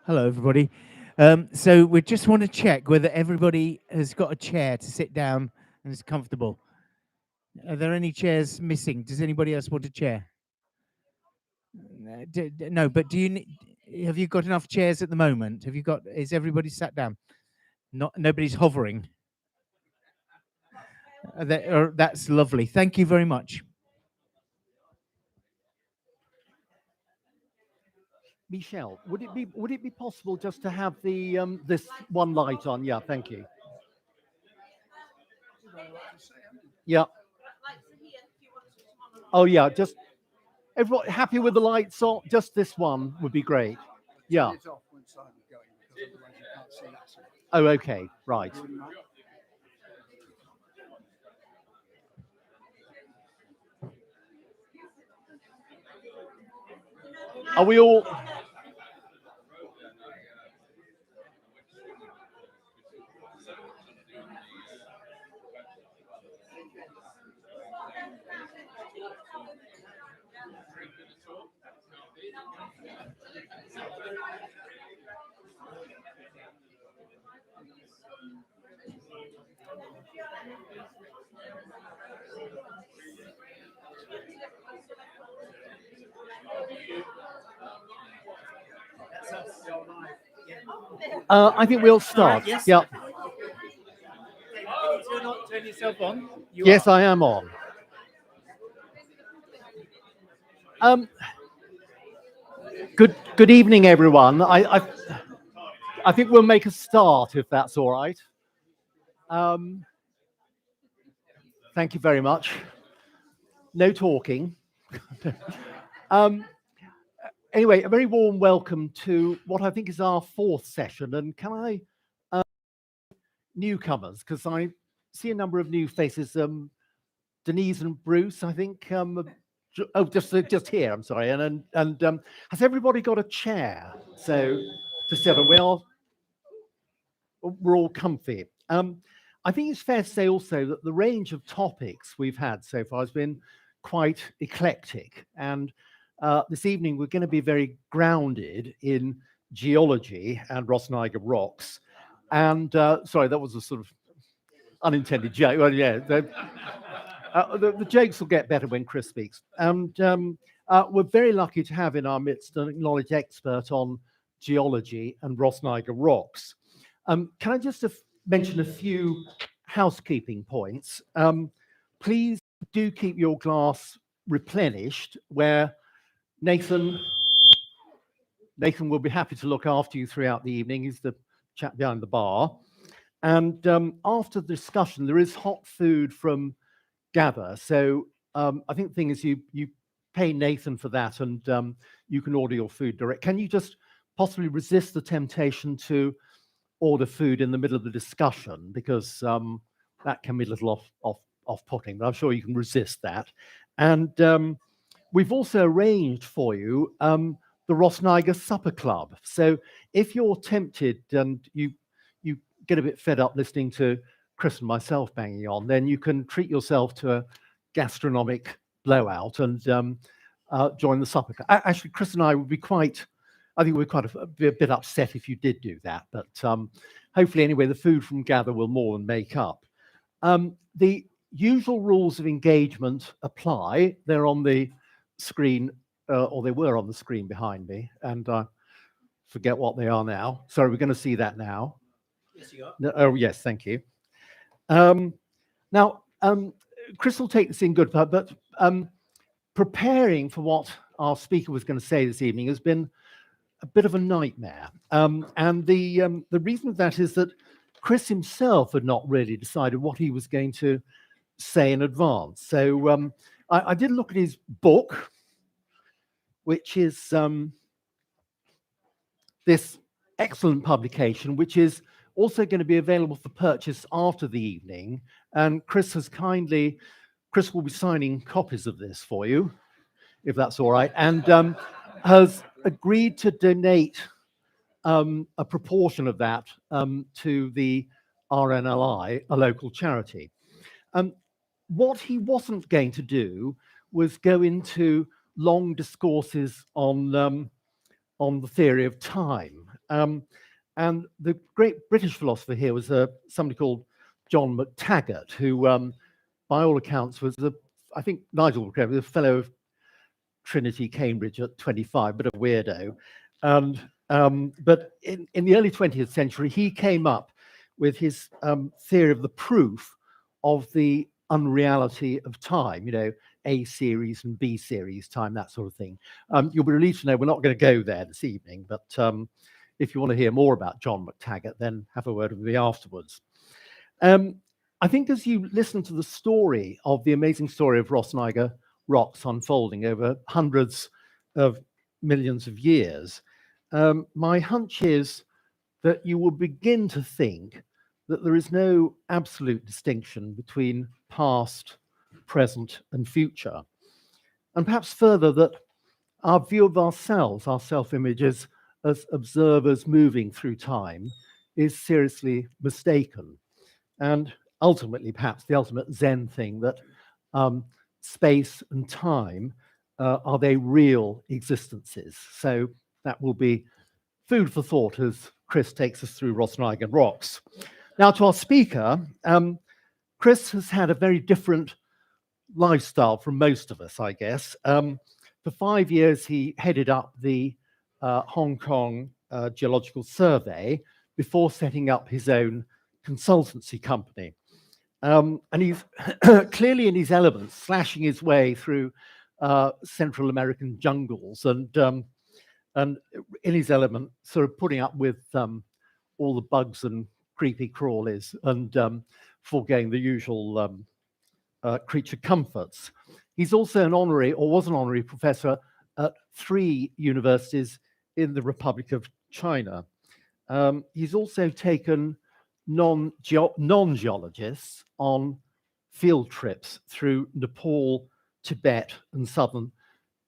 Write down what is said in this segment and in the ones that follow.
Hello, everybody. So we just want to check whether everybody has got a chair to sit down and is comfortable. Are there any chairs missing? Does anybody else want a chair? No, but have you got enough chairs at the moment? Is everybody sat down? Nobody's hovering. That's lovely. Thank you very much. Michelle, would it be possible just to have the this one light on? Yeah, thank you. Yeah. Oh yeah, just everybody happy with the lights on? Just this one would be great. Yeah. Oh, okay, right. Are we all? I think we'll start. Yes. Yeah. Turn yourself on. Yes, I am on. Good evening, everyone. I think we'll make a start if that's all right. Thank you very much. No talking. Anyway, a very warm welcome to what I think is our fourth session. And can I, newcomers, because I see a number of new faces. Denise and Bruce, I think. Just here. I'm sorry. And has everybody got a chair? So to sit on, we're all comfy. I think it's fair to say also that the range of topics we've had so far has been quite eclectic. And this evening we're going to be very grounded in geology and Rhosneigr rocks. And sorry, that was a sort of unintended joke. Well, yeah, the jokes will get better when Chris speaks. And we're very lucky to have in our midst an acknowledged expert on geology and Rhosneigr rocks. Can I just mention a few housekeeping points? Please do keep your glass replenished, where Nathan will be happy to look after you throughout the evening. He's the chap behind the bar. And after the discussion, there is hot food from Gather. So I think the thing is you pay Nathan for that, and you can order your food direct. Can you just possibly resist the temptation to order food in the middle of the discussion, because that can be a little off-putting, but I'm sure you can resist that. And we've also arranged for you the Rhosneigr Supper Club. So if you're tempted and you get a bit fed up listening to Chris and myself banging on, then you can treat yourself to a gastronomic blowout and join the supper club. Actually, Chris and I would be I think we're quite a bit upset if you did do that, but hopefully anyway, the food from Gather will more than make up. The usual rules of engagement apply. They're on the screen, or they were on the screen behind me, and I forget what they are now. Sorry, we're going to see that now. Yes, you are. No, oh, yes, thank you. Now, Chris will take this in good part, but preparing for what our speaker was going to say this evening has been a bit of a nightmare. And the reason for that is that Chris himself had not really decided what he was going to say in advance. So I did look at his book, which is this excellent publication, which is also going to be available for purchase after the evening. And Chris will be signing copies of this for you, if that's all right, and has agreed to donate a proportion of that to the RNLI, a local charity. What he wasn't going to do was go into long discourses on the theory of time. And the great British philosopher here was somebody called John McTaggart, who, by all accounts, was I think Nigel was a fellow of Trinity, Cambridge at 25, but a weirdo. And but in the early 20th century, he came up with his theory of the proof of the unreality of time, A series and B series time, that sort of thing. You'll be relieved to know we're not going to go there this evening, but if you want to hear more about John McTaggart, then have a word with me afterwards. I think as you listen to the story of the amazing story of Rhosneigr rocks unfolding over hundreds of millions of years, my hunch is that you will begin to think that there is no absolute distinction between past, present, and future. And perhaps further, that our view of ourselves, our self-images as observers moving through time, is seriously mistaken. And ultimately, perhaps the ultimate Zen thing, that space and time, are they real existences? So that will be food for thought as Chris takes us through Rhosneigr rocks. Now, to our speaker, Chris has had a very different lifestyle from most of us, I guess. For 5 years, he headed up the Hong Kong Geological Survey before setting up his own consultancy company. And he's clearly in his element, slashing his way through Central American jungles and in his element, sort of putting up with all the bugs and creepy crawlies and foregoing the usual creature comforts. He's also an honorary, or was an honorary professor at 3 universities in the Republic of China. He's also taken non-geologists on field trips through Nepal, Tibet, and southern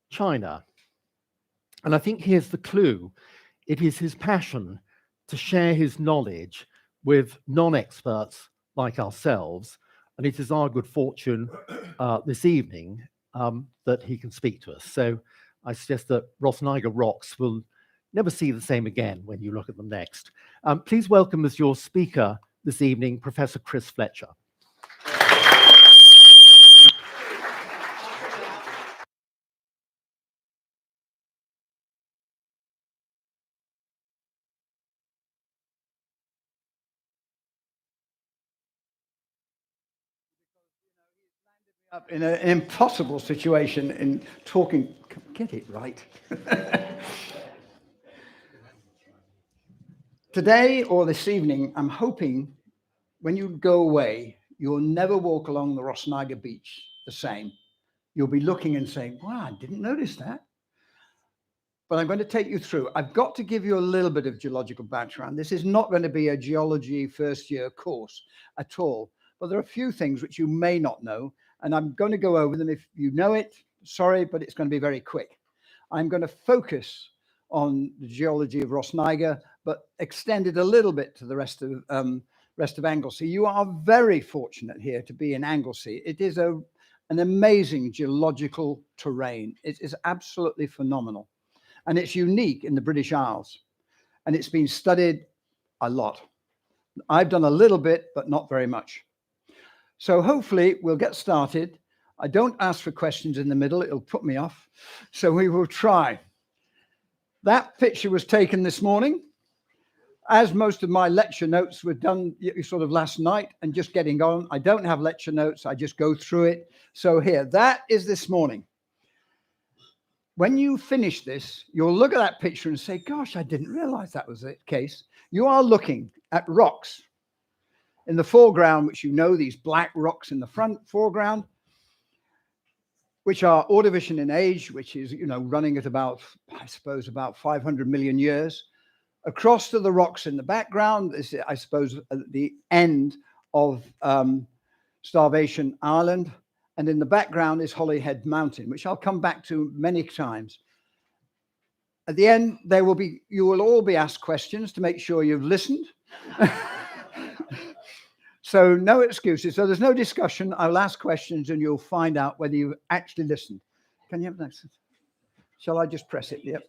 China. And I think here's the clue. It is his passion to share his knowledge with non-experts like ourselves. And it is our good fortune this evening that he can speak to us. So I suggest that Rhosneigr rocks will never see the same again when you look at them next. Please welcome as your speaker this evening, Professor Chris Fletcher. Up in an impossible situation in talking. Get it right. Today or this evening, I'm hoping when you go away, you'll never walk along the Rhosneigr beach the same. You'll be looking and saying, wow, I didn't notice that. But I'm going to take you through. I've got to give you a little bit of geological background. This is not going to be a geology first year course at all. But there are a few things which you may not know, and I'm going to go over them. If you know it, sorry, but it's going to be very quick. I'm going to focus on the geology of Rhosneigr, but extend it a little bit to the rest of Anglesey. You are very fortunate here to be in Anglesey. It is an amazing geological terrain. It is absolutely phenomenal. And it's unique in the British Isles. And it's been studied a lot. I've done a little bit, but not very much. So hopefully we'll get started. I don't ask for questions in the middle. It'll put me off. So we will try. That picture was taken this morning. As most of my lecture notes were done sort of last night and just getting on. I don't have lecture notes. I just go through it. So here, that is this morning. When you finish this, you'll look at that picture and say, gosh, I didn't realize that was the case. You are looking at rocks in the foreground, which you know, these black rocks in the foreground, which are Ordovician in age, which is, running at about, I suppose, about 500 million years. Across to the rocks in the background is, I suppose, at the end of Starvation Island. And in the background is Holyhead Mountain, which I'll come back to many times. At the end, you will all be asked questions to make sure you've listened. So no excuses. So there's no discussion. I'll ask questions and you'll find out whether you've actually listened. Can you have next? Shall I just press it? Yep.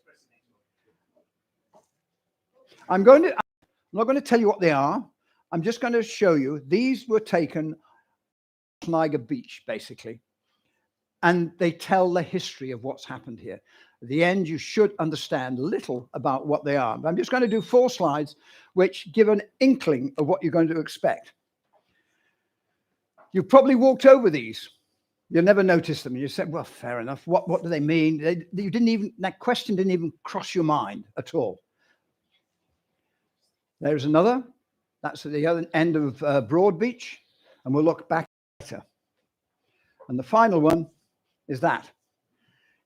I'm not going to tell you what they are. I'm just going to show you. These were taken on Rhosneigr Beach, basically. And they tell the history of what's happened here. At the end, you should understand a little about what they are. I'm just going to do 4 slides, which give an inkling of what you're going to expect. You've probably walked over these. You'll never notice them. You said, well, fair enough. What do they mean? That question didn't even cross your mind at all. There's another. That's at the other end of Broad Beach. And we'll look back later. And the final one is that.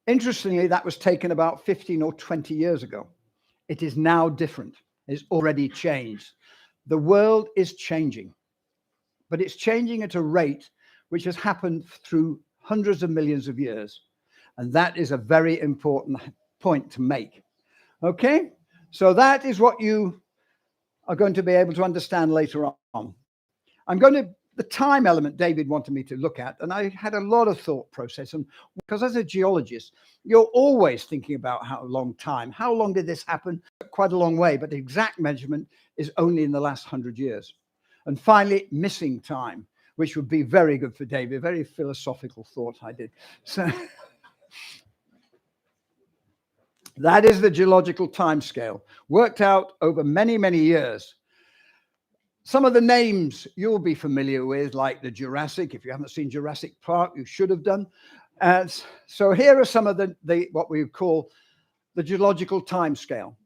Interestingly, that was taken about 15 or 20 years ago. It is now different. It's already changed. The world is changing, but it's changing at a rate which has happened through hundreds of millions of years. And that is a very important point to make. Okay? So that is what you are going to be able to understand later on. The time element David wanted me to look at, and I had a lot of thought process, and because as a geologist, you're always thinking about how long did this happen? Quite a long way, but the exact measurement is only in the last 100 years. And finally, missing time, which would be very good for David. Very philosophical thought I did. So that is the geological time scale, worked out over many, many years. Some of the names you'll be familiar with, like the Jurassic. If you haven't seen Jurassic Park, you should have done. So here are some of the what we would call the geological time scale.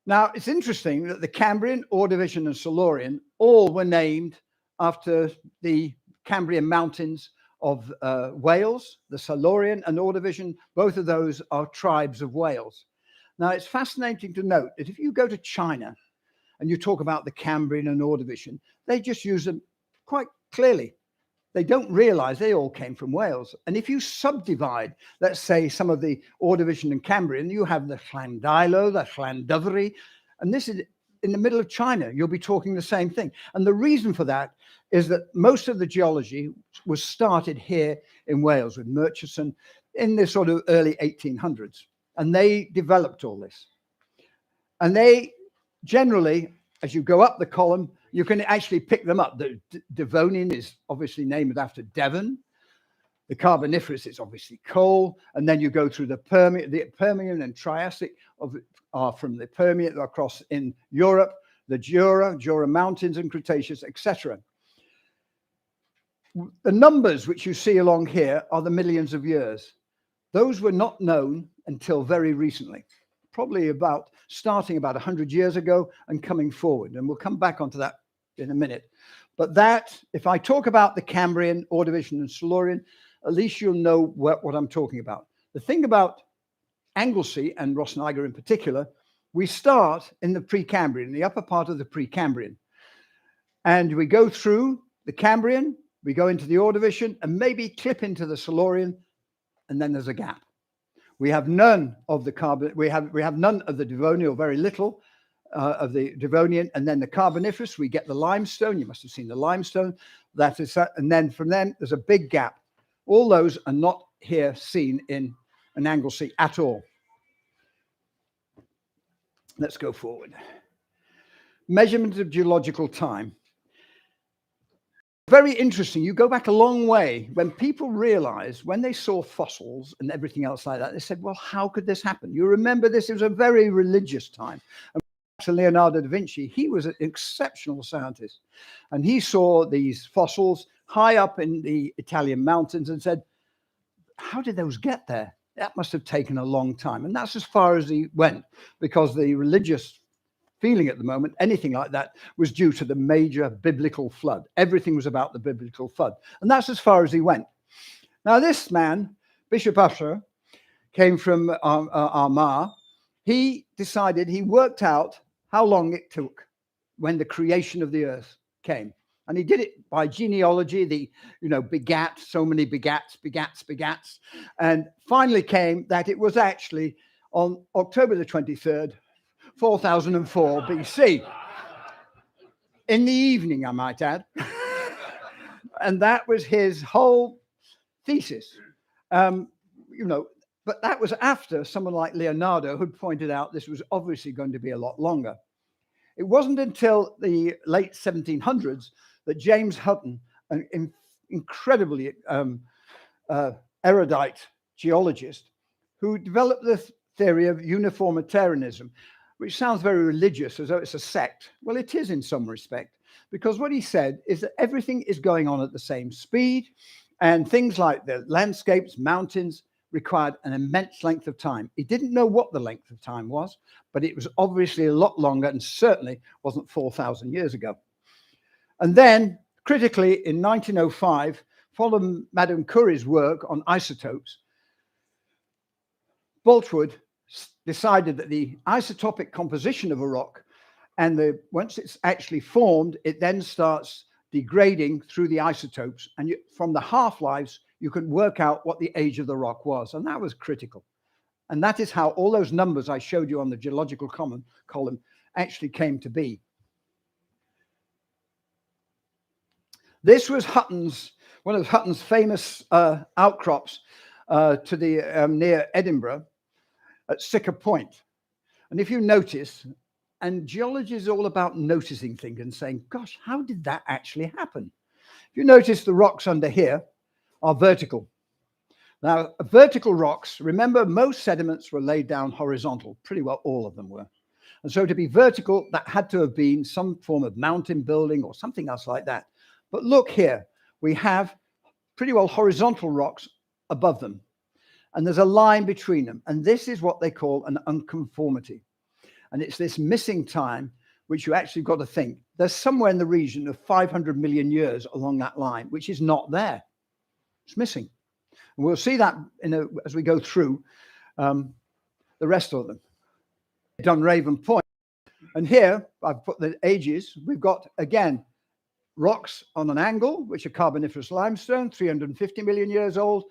Now, it's interesting that the Cambrian, Ordovician, and Silurian all were named after the Cambrian mountains of Wales. The Silurian and Ordovician, both of those are tribes of Wales. Now, it's fascinating to note that if you go to China and you talk about the Cambrian and Ordovician, they just use them quite clearly. They don't realize they all came from Wales. And if you subdivide, let's say, some of the Ordovician and Cambrian, you have the Llandilo, the Llandovery, and this is in the middle of China. You'll be talking the same thing. And the reason for that is that most of the geology was started here in Wales with Murchison in the sort of early 1800s. And they developed all this. And they generally, as you go up the column, you can actually pick them up. The Devonian is obviously named after Devon. The Carboniferous is obviously coal. And then you go through the Permian and Triassic are from the Permian across in Europe, the Jura Mountains and Cretaceous, etc. The numbers which you see along here are the millions of years. Those were not known until very recently. Probably starting about 100 years ago and coming forward. And we'll come back onto that in a minute. But that, if I talk about the Cambrian, Ordovician, and Silurian, at least you'll know what I'm talking about. The thing about Anglesey and Rhosneigr in particular, we start in the Precambrian, the upper part of the Precambrian. And we go through the Cambrian, we go into the Ordovician, and maybe clip into the Silurian, and then there's a gap. We have none of the we have none of the Devonian, or very little of the Devonian, and then the Carboniferous. We get the limestone. You must have seen the limestone. That is that, and then from then there's a big gap. All those are not here seen in an Anglesey at all. Let's go forward. Measurement of geological time. Very interesting. You go back a long way. When people realized, when they saw fossils and everything else like that, they said, well, how could this happen? You remember this, it was a very religious time. And to Leonardo da Vinci, he was an exceptional scientist. And he saw these fossils high up in the Italian mountains and said, how did those get there? That must have taken a long time. And that's as far as he went, because the religious feeling at the moment, anything like that, was due to the major biblical flood. Everything was about the biblical flood. And that's as far as he went. Now, this man, Bishop Usher, came from Armagh. He decided, he worked out how long it took when the creation of the earth came. And he did it by genealogy, begat, so many begats. And finally came that it was actually on October the 23rd, 4004 BC. In the evening, I might add. And that was his whole thesis. But that was after someone like Leonardo had pointed out this was obviously going to be a lot longer. It wasn't until the late 1700s that James Hutton, an incredibly erudite geologist, who developed the theory of uniformitarianism, which sounds very religious, as though it's a sect. Well, it is in some respect, because what he said is that everything is going on at the same speed, and things like the landscapes, mountains, required an immense length of time. He didn't know what the length of time was, but it was obviously a lot longer, and certainly wasn't 4,000 years ago. And then, critically, in 1905, following Madame Curie's work on isotopes, Boltwood decided that the isotopic composition of a rock, and once it's actually formed, it then starts degrading through the isotopes, and from the half-lives you can work out what the age of the rock was, and that was critical. And that is how all those numbers I showed you on the geological column actually came to be. This was one of Hutton's famous outcrops to the near Edinburgh at Sicker Point. And if you notice, and geology is all about noticing things and saying, gosh, how did that actually happen? If you notice, the rocks under here are vertical. Now, vertical rocks, remember, most sediments were laid down horizontal, pretty well all of them were. And so to be vertical, that had to have been some form of mountain building or something else like that. But look here, we have pretty well horizontal rocks above them, and there's a line between them. And this is what they call an unconformity. And it's this missing time, which you actually got to think, there's somewhere in the region of 500 million years along that line, which is not there. It's missing. And we'll see that as we go through the rest of them. Dunraven Point. And here, I've put the ages. We've got, again, rocks on an angle, which are Carboniferous limestone, 350 million years old,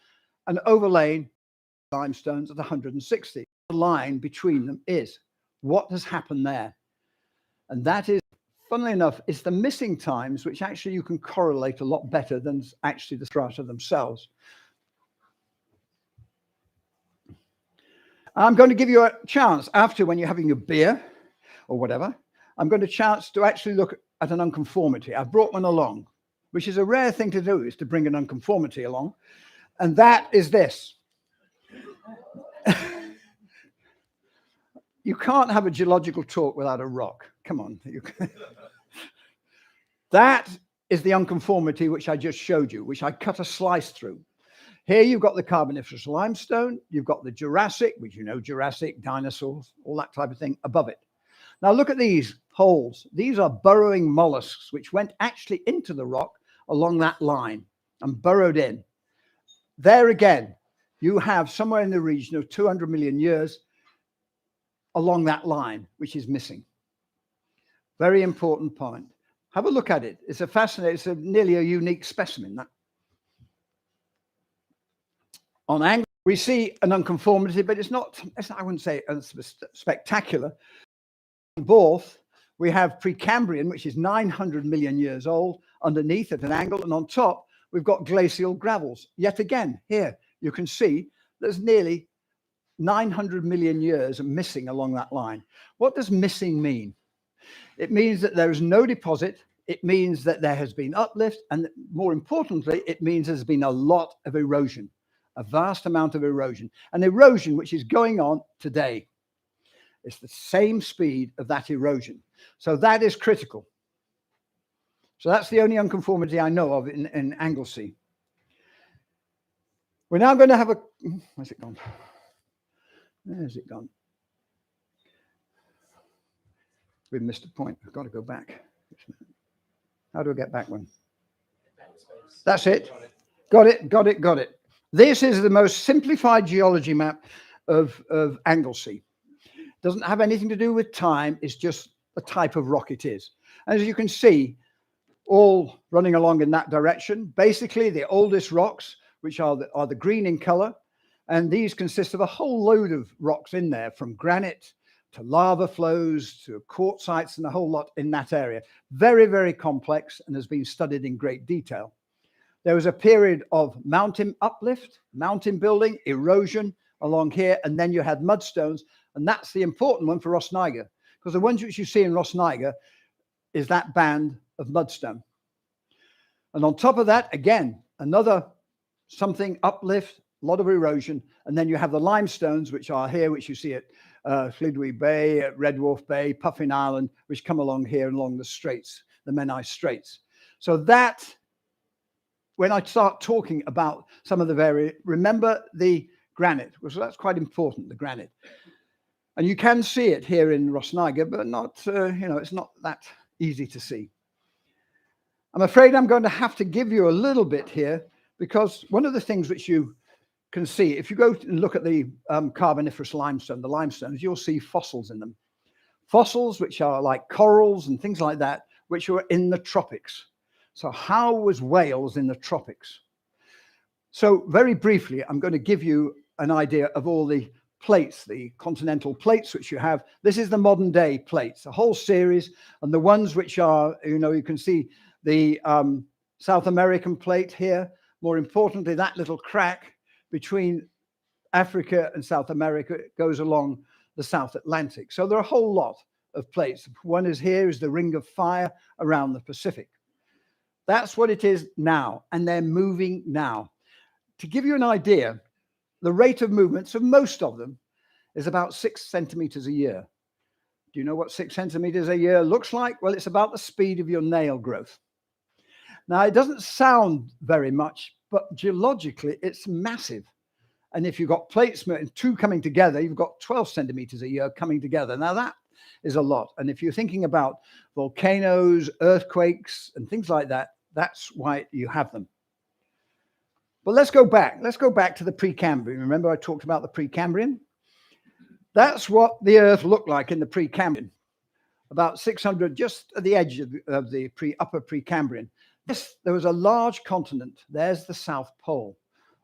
and overlain limestones at 160. The line between them is what has happened there. And that is, funnily enough, is the missing times, which actually you can correlate a lot better than actually the strata themselves. I'm going to give you a chance after, when you're having your beer or whatever, I'm going to chance to actually look at an unconformity. I've brought one along, which is a rare thing to do, is to bring an unconformity along. And that is this. You can't have a geological talk without a rock. Come on. That is the unconformity which I just showed you, which I cut a slice through. Here you've got the Carboniferous limestone, you've got the Jurassic, which you know, Jurassic, dinosaurs, all that type of thing above it. Now look at these holes. These are burrowing mollusks, which went actually into the rock along that line and burrowed in. There again, you have somewhere in the region of 200 million years along that line, which is missing. Very important point. Have a look at it. It's a fascinating, it's nearly a unique specimen. That. On angle, we see an unconformity, but it's not, I wouldn't say spectacular. Both, we have Precambrian, which is 900 million years old, underneath at an angle, and on top, we've got glacial gravels. Yet again, here, you can see there's nearly 900 million years missing along that line. What does missing mean? It means that there is no deposit. It means that there has been uplift, and more importantly, it means there's been a lot of erosion, a vast amount of erosion, an erosion which is going on today. It's the same speed of that erosion. So that is critical. So that's the only unconformity I know of in Anglesey. We're now going to have a, where's it gone? Where's it gone? We've missed a point. I've got to go back. How do I get back one? That's it. Got it, got it, got it. This is the most simplified geology map of Anglesey. Doesn't have anything to do with time. It's just the type of rock it is. As you can see, all running along in that direction. Basically, the oldest rocks, which are the green in color. And these consist of a whole load of rocks in there, from granite to lava flows to quartzites and a whole lot in that area. Very, very complex and has been studied in great detail. There was a period of mountain uplift, mountain building, erosion along here, and then you had mudstones. And that's the important one for Rhosneigr. because the ones which you see in Rhosneigr is that band of mudstone. And on top of that, again, another something uplift, a lot of erosion. And then you have the limestones, which are here, which you see at Llwyd Bay, at Red Dwarf Bay, Puffin Island, which come along here along the straits, the Menai Straits. So that, when I start talking about some of the remember the granite, because that's quite important, the granite. And you can see it here in Rhosneigr, but not, it's not that easy to see. I'm afraid I'm going to have to give you a little bit here, because one of the things which you can see, if you go and look at the Carboniferous limestone, the limestones, you'll see fossils in them. Fossils which are like corals and things like that, which were in the tropics. So how was Wales in the tropics? So very briefly, I'm going to give you an idea of all the plates, the continental plates which you have. This is the modern day plates, a whole series, and the ones which are, you can see the South American plate here. More importantly, that little crack between Africa and South America goes along the South Atlantic. So there are a whole lot of plates. One is here is the Ring of Fire around the Pacific. That's what it is now, and they're moving now. To give you an idea, the rate of movements of most of them is about 6 centimeters a year. Do you know what 6 centimeters a year looks like? Well, it's about the speed of your nail growth. Now, it doesn't sound very much, but geologically, it's massive. And if you've got plates, two coming together, you've got 12 centimeters a year coming together. Now, that is a lot. And if you're thinking about volcanoes, earthquakes, and things like that, that's why you have them. But let's go back. Let's go back to the Precambrian. Remember I talked about the Precambrian? That's what the Earth looked like in the Precambrian. About 600, just at the edge of the upper Precambrian. There was a large continent. There's the South Pole,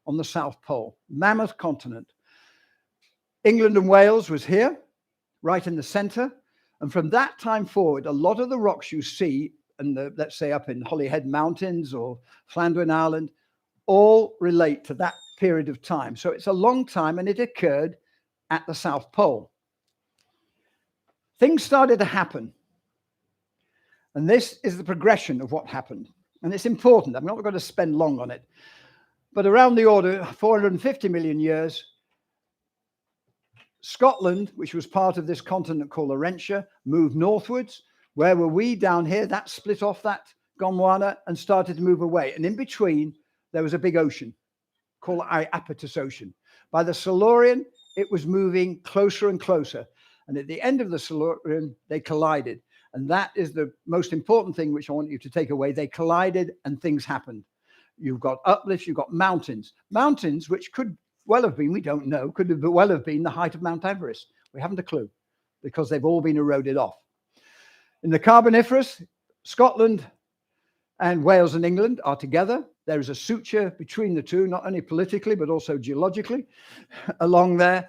on the South Pole. Mammoth continent. England and Wales was here, right in the center. And from that time forward, a lot of the rocks you see, let's say up in Holyhead Mountains or Llandwyn Island, all relate to that period of time. So it's a long time, and it occurred at the South Pole. Things started to happen. And this is the progression of what happened. And it's important. I'm not going to spend long on it. But around the order of 450 million years, Scotland, which was part of this continent called Laurentia, moved northwards. Where were we? Down here. That split off that Gondwana and started to move away. And in between, there was a big ocean called Iapetus Ocean. By the Silurian, it was moving closer and closer. And at the end of the Silurian, they collided. And that is the most important thing which I want you to take away. They collided and things happened. You've got uplifts, you've got mountains. Mountains which could well have been, we don't know, could have well have been the height of Mount Everest. We haven't a clue because they've all been eroded off. In the Carboniferous, Scotland and Wales and England are together. There is a suture between the two, not only politically, but also geologically along there.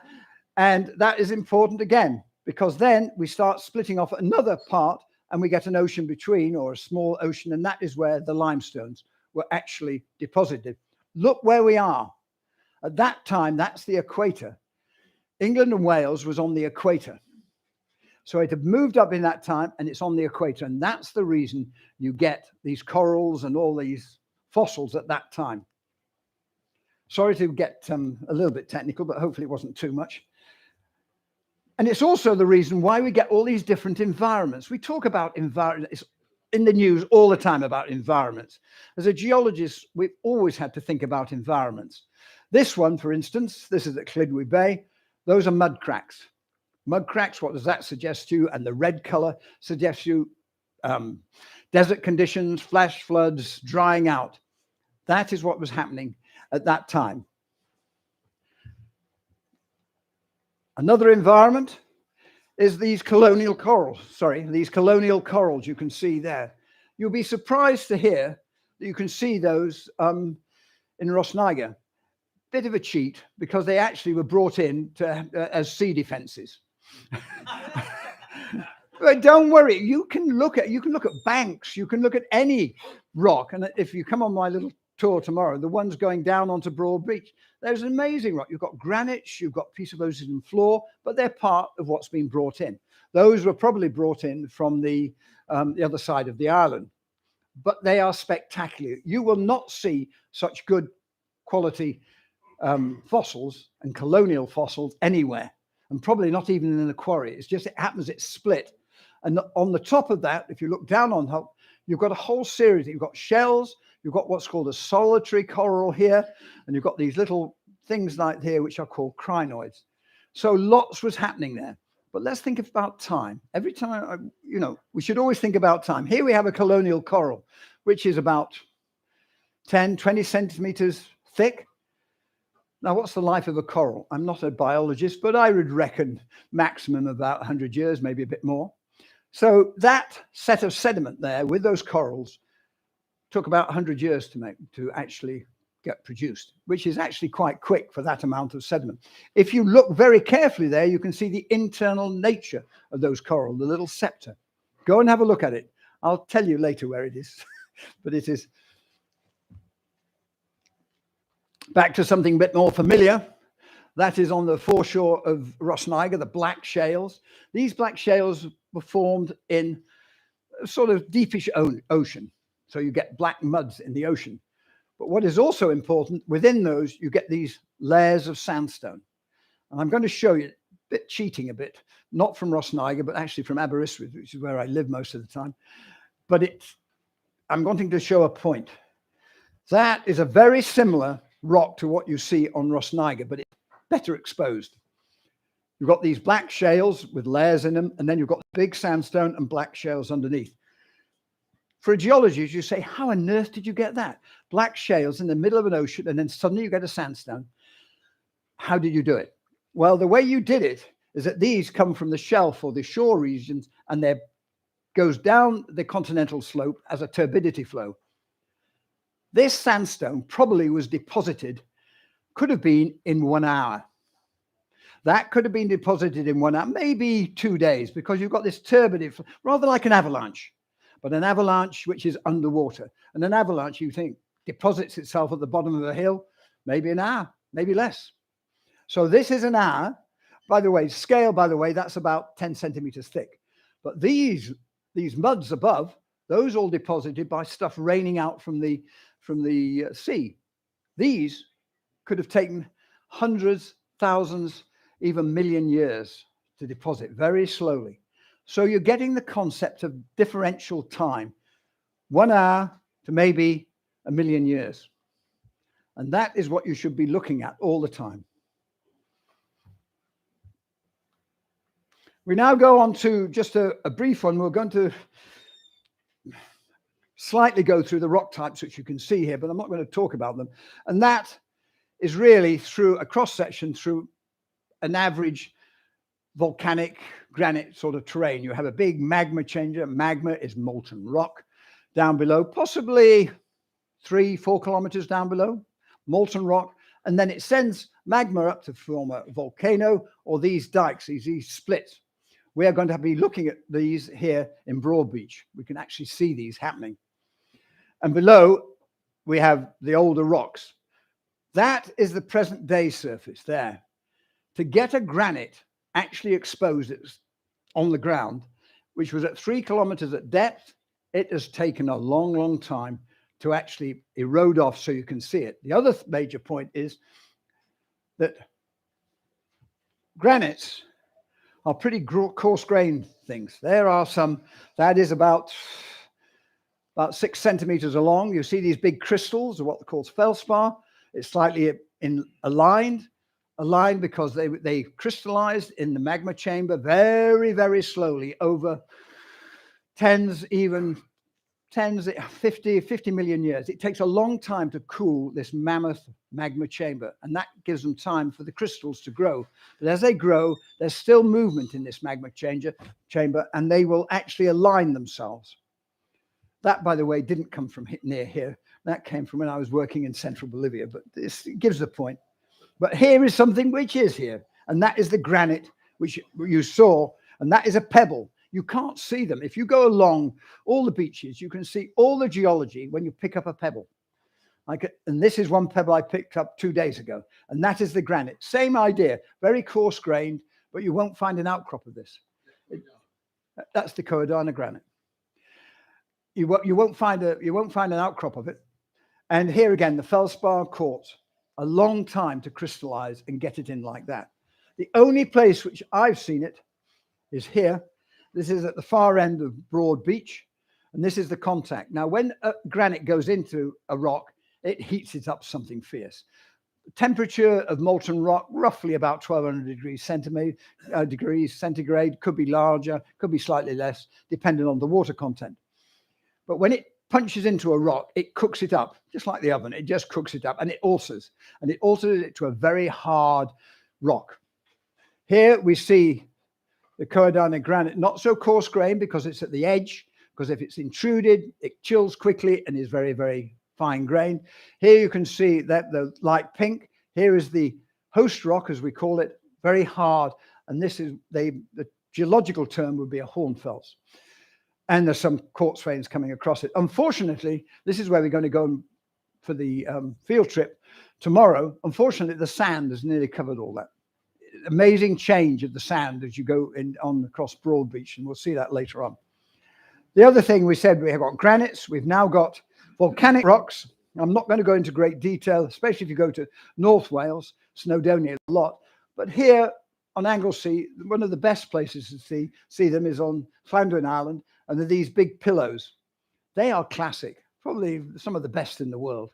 And that is important again, because then we start splitting off another part and we get an ocean between, or a small ocean, and that is where the limestones were actually deposited. Look where we are. At that time, that's the equator. England and Wales was on the equator. So it had moved up in that time, and it's on the equator. And that's the reason you get these corals and all these fossils at that time. Sorry to get a little bit technical, but hopefully it wasn't too much. And it's also the reason why we get all these different environments. We talk about environments in the news all the time about environments. As a geologist, we've always had to think about environments. This one, for instance, this is at Llwyd Bay. Those are mud cracks. Mud cracks, what does that suggest to you? And the red color suggests you desert conditions, flash floods, drying out. That is what was happening at that time. Another environment is these colonial corals. These colonial corals you can see there. You'll be surprised to hear that you can see those in Rhosneigr. Bit of a cheat, because they actually were brought in as sea defenses. But don't worry, you can look at banks, you can look at any rock, and if you come on my little tour tomorrow, the ones going down onto Broad Beach. There's an amazing rock. You've got granites, you've got piece of ocean floor, but they're part of what's been brought in. Those were probably brought in from the other side of the island, but they are spectacular. You will not see such good quality fossils and colonial fossils anywhere, and probably not even in the quarry. It's just, it happens, it's split. And on the top of that, if you look down on top, you've got a whole series. You've got shells, you've got what's called a solitary coral here, and you've got these little things like here, which are called crinoids. So lots was happening there. But let's think about time. Every time, we should always think about time. Here we have a colonial coral, which is about 10, 20 centimeters thick. Now, what's the life of a coral? I'm not a biologist, but I would reckon maximum about 100 years, maybe a bit more. So that set of sediment there with those corals took about 100 years to actually get produced, which is actually quite quick for that amount of sediment. If you look very carefully there, you can see the internal nature of those coral, the little septa. Go and have a look at it. I'll tell you later where it is, but it is. Back to something a bit more familiar. That is on the foreshore of Rhosneigr, the black shales. These black shales were formed in a sort of deepish ocean. So you get black muds in the ocean. But what is also important, within those, you get these layers of sandstone. And I'm going to show you, cheating a bit, not from Rhosneigr, but actually from Aberystwyth, which is where I live most of the time. But I'm wanting to show a point. That is a very similar rock to what you see on Rhosneigr, but it's better exposed. You've got these black shales with layers in them, and then you've got big sandstone and black shales underneath. For a geologist, you say, how on earth did you get that? Black shales in the middle of an ocean, and then suddenly you get a sandstone. How did you do it? Well, the way you did it is that these come from the shelf or the shore regions, and they goes down the continental slope as a turbidity flow. This sandstone probably was deposited, could have been in 1 hour. That could have been deposited in 1 hour, maybe 2 days, because you've got this turbidity, rather like an avalanche, but an avalanche which is underwater. And an avalanche, you think, deposits itself at the bottom of a hill, maybe an hour, maybe less. So this is an hour. By the way, scale, by the way, that's about 10 centimeters thick. But these muds above, those all deposited by stuff raining out from the sea. These could have taken hundreds, thousands, even million years to deposit very slowly. So you're getting the concept of differential time, 1 hour to maybe 1 million years. And that is what you should be looking at all the time. We now go on to just a brief one. We're going to slightly go through the rock types, which you can see here, but I'm not going to talk about them. And that is really through a cross-section through an average volcanic granite sort of terrain. You have a big magma changer. Magma is molten rock down below, possibly 3-4 kilometers down below, molten rock. And then it sends magma up to form a volcano or these dikes, these splits. We are going to be looking at these here in Broad Beach. We can actually see these happening. And below, we have the older rocks. That is the present day surface there. To get a granite actually exposed on the ground, which was at 3 kilometers at depth, it has taken a long, long time to actually erode off so you can see it. The other major point is that granites are pretty coarse-grained things. There are some, that is about 6 centimeters along. You see these big crystals, or what they call feldspar. It's slightly aligned because they crystallized in the magma chamber very, very slowly over 50 million years. It takes a long time to cool this mammoth magma chamber, and that gives them time for the crystals to grow. But as they grow, there's still movement in this magma chamber, and they will actually align themselves. That, by the way, didn't come from near here. That came from when I was working in central Bolivia, but this gives the point. But here is something which is here, and that is the granite which you saw, and that is a pebble. You can't see them. If you go along all the beaches, you can see all the geology when you pick up a pebble. And this is one pebble I picked up 2 days ago. And that is the granite. Same idea, very coarse grained, but you won't find an outcrop of this. That's the Coedana granite. You won't find an outcrop of it. And here again, the feldspar quartz, a long time to crystallize and get it in like that. The only place which I've seen it is here. This is at the far end of Broad Beach, and this is the contact. Now, when granite goes into a rock, it heats it up something fierce. The temperature of molten rock, roughly about 1200 degrees centigrade, could be larger, could be slightly less, depending on the water content. But when it punches into a rock, it cooks it up, just like the oven. It just cooks it up, and it alters it to a very hard rock. Here we see the Coedana granite, not so coarse grained because it's at the edge, because if it's intruded, it chills quickly and is very, very fine grained. Here you can see that the light pink, here is the host rock, as we call it, very hard. And this is the geological term would be a hornfels. And there's some quartz veins coming across it. Unfortunately, this is where we're going to go for the field trip tomorrow. Unfortunately, the sand has nearly covered all that. Amazing change of the sand as you go on across Broad Beach, and we'll see that later on. The other thing we said, we have got granites, we've now got volcanic rocks. I'm not going to go into great detail, especially if you go to North Wales, Snowdonia a lot. But here on Anglesey, one of the best places to see them is on Llandwyn Island, and they're these big pillows. They are classic, probably some of the best in the world.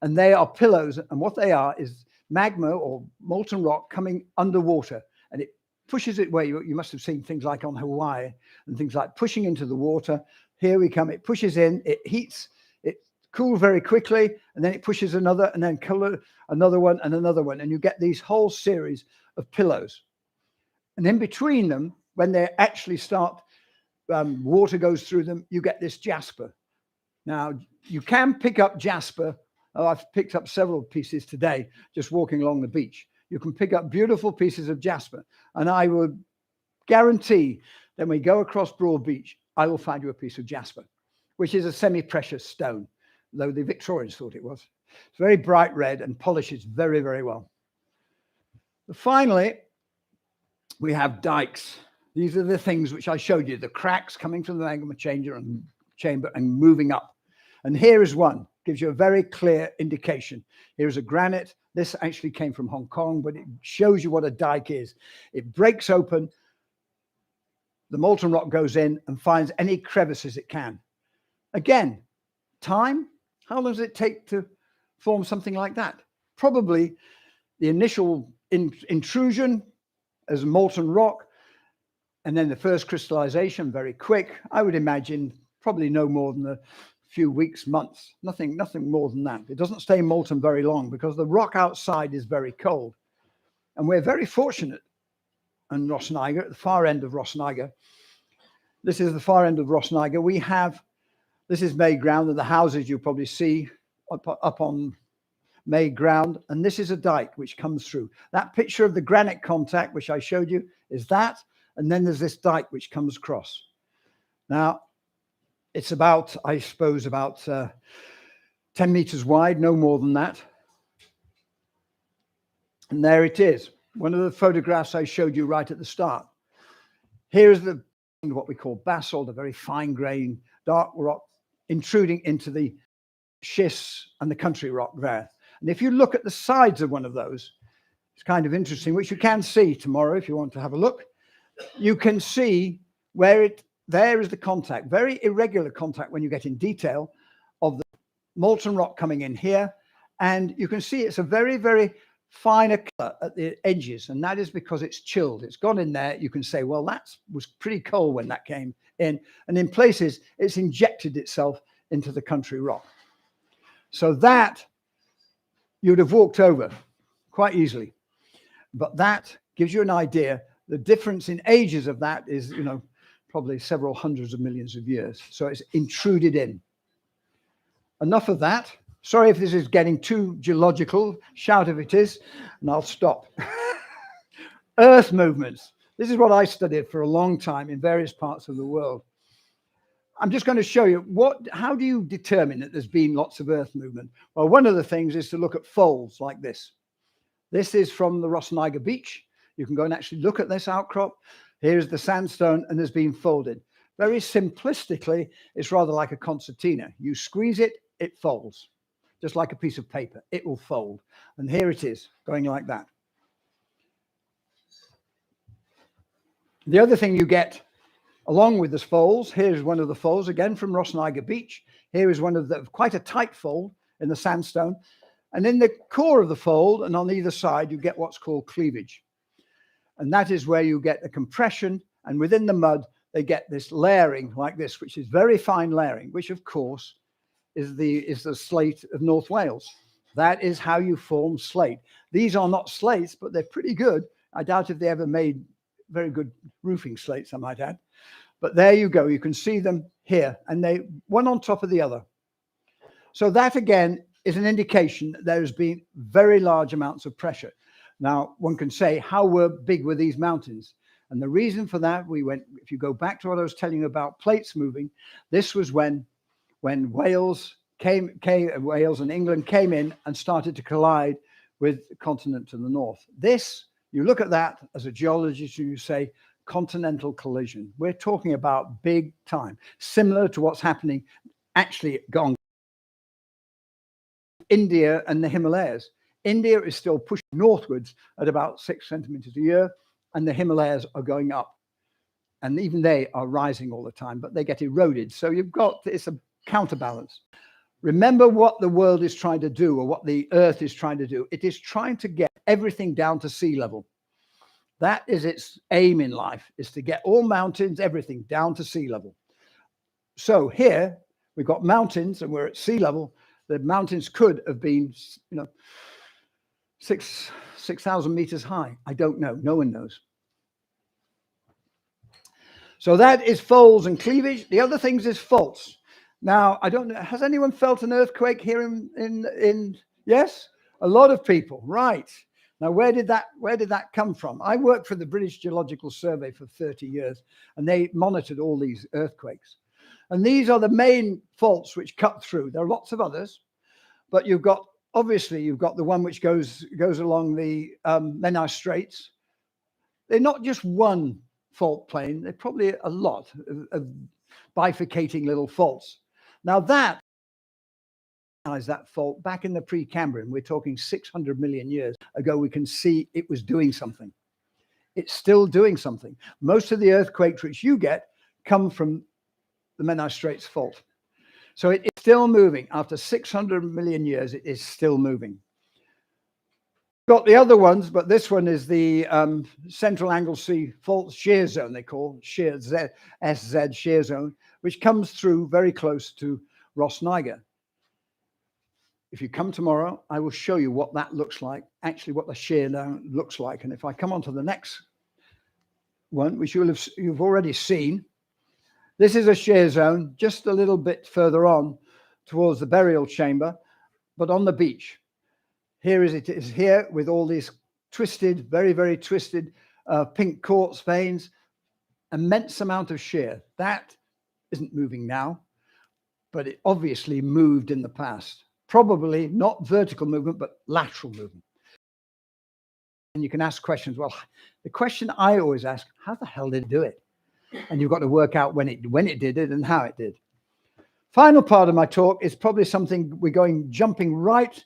And they are pillows, and what they are is magma or molten rock coming underwater, and it pushes it where you must have seen things like on Hawaii and things like pushing into the water. Here we come, it pushes in, it heats, it cools very quickly, and then it pushes another, and then another one and another one, and you get these whole series of pillows. And in between them, when they actually start, water goes through them, you get this jasper. Now, you can pick up jasper. I've picked up several pieces today, just walking along the beach. You can pick up beautiful pieces of jasper. And I would guarantee that when we go across Broad Beach, I will find you a piece of jasper, which is a semi-precious stone, though the Victorians thought it was. It's very bright red and polishes very, very well. Finally, we have dikes. These are the things which I showed you, the cracks coming from the magma chamber and moving up. And here is one, gives you a very clear indication. Here's a granite. This actually came from Hong Kong, but it shows you what a dike is. It breaks open, the molten rock goes in and finds any crevices it can. Again, time, how long does it take to form something like that? Probably the initial intrusion as molten rock, and then the first crystallization, very quick. I would imagine probably no more than a few weeks, months, nothing more than that. It doesn't stay molten very long because the rock outside is very cold. And we're very fortunate in Rhosneigr, at the far end of Rhosneigr. This is the far end of Rhosneigr. This is May ground, and the houses you probably see up on May ground. And this is a dike which comes through. That picture of the granite contact, which I showed you, is that. And then there's this dike which comes across. Now, it's about, I suppose, about 10 meters wide, no more than that. And there it is. One of the photographs I showed you right at the start. Here is what we call basalt, a very fine-grained dark rock intruding into the schists and the country rock there. And if you look at the sides of one of those, it's kind of interesting, which you can see tomorrow if you want to have a look. You can see where there is the contact, very irregular contact when you get in detail of the molten rock coming in here. And you can see it's a very, very finer color at the edges. And that is because it's chilled. It's gone in there. You can say, well, that was pretty cold when that came in. And in places, it's injected itself into the country rock. So that you'd have walked over quite easily. But that gives you an idea. The difference in ages of that is, probably several hundreds of millions of years. So it's intruded in. Enough of that. Sorry if this is getting too geological. Shout if it is, and I'll stop. Earth movements. This is what I studied for a long time in various parts of the world. I'm just going to show you how do you determine that there's been lots of earth movement? Well, one of the things is to look at folds like this. This is from the Rhosneigr beach. You can go and actually look at this outcrop. Here's the sandstone and there's been folded. Very simplistically, it's rather like a concertina. You squeeze it, it folds. Just like a piece of paper, it will fold. And here it is, going like that. The other thing you get along with the folds, here's one of the folds, again from Rhosneigr beach. Here is one of the, quite a tight fold in the sandstone. And in the core of the fold and on either side, you get what's called cleavage. And that is where you get a compression, and within the mud, they get this layering like this, which is very fine layering, which of course is the slate of North Wales. That is how you form slate. These are not slates, but they're pretty good. I doubt if they ever made very good roofing slates, I might add. But there you go. You can see them here, and they one on top of the other. So that again is an indication that there has been very large amounts of pressure. Now, one can say, how big were these mountains? And the reason for that, if you go back to what I was telling you about plates moving, this was when Wales Wales and England came in and started to collide with the continent to the north. This, you look at that as a geologist, you say continental collision. We're talking about big time, similar to what's happening actually gone. India and the Himalayas. India is still pushing northwards at about 6 centimeters a year, and the Himalayas are going up. And even they are rising all the time, but they get eroded. So it's a counterbalance. Remember what the world is trying to do, or what the earth is trying to do. It is trying to get everything down to sea level. That is its aim in life, is to get all mountains, everything down to sea level. So here we've got mountains and we're at sea level. The mountains could have been, 6,000 meters high. I don't know. No one knows. So that is folds and cleavage. The other things is faults. Now, I don't know. Has anyone felt an earthquake here in yes? A lot of people, right. Now, where did that come from? I worked for the British Geological Survey for 30 years, and they monitored all these earthquakes. And these are the main faults which cut through. There are lots of others, but obviously you've got the one which goes along the Menai Straits. They're not just one fault plane. They're probably a lot of bifurcating little faults. Now that fault back in the Precambrian, we're talking 600 million years ago, we can see it was doing something. It's still doing something. Most of the earthquakes which you get come from the Menai Straits fault. So it is still moving. After 600 million years, it is still moving. Got the other ones, but this one is the Central Anglesey Fault Shear Zone, they call shear SZ shear zone, which comes through very close to Rhosneigr. If you come tomorrow, I will show you what that looks like, actually what the shear zone looks like. And if I come on to the next one, which you've already seen, this is a shear zone just a little bit further on towards the burial chamber, but on the beach. Here it is here with all these twisted, very, very twisted pink quartz veins, immense amount of shear. That isn't moving now, but it obviously moved in the past. Probably not vertical movement, but lateral movement. And you can ask questions. Well, the question I always ask, how the hell did it do it? And you've got to work out when it did it and how it did. Final part of my talk is probably something jumping right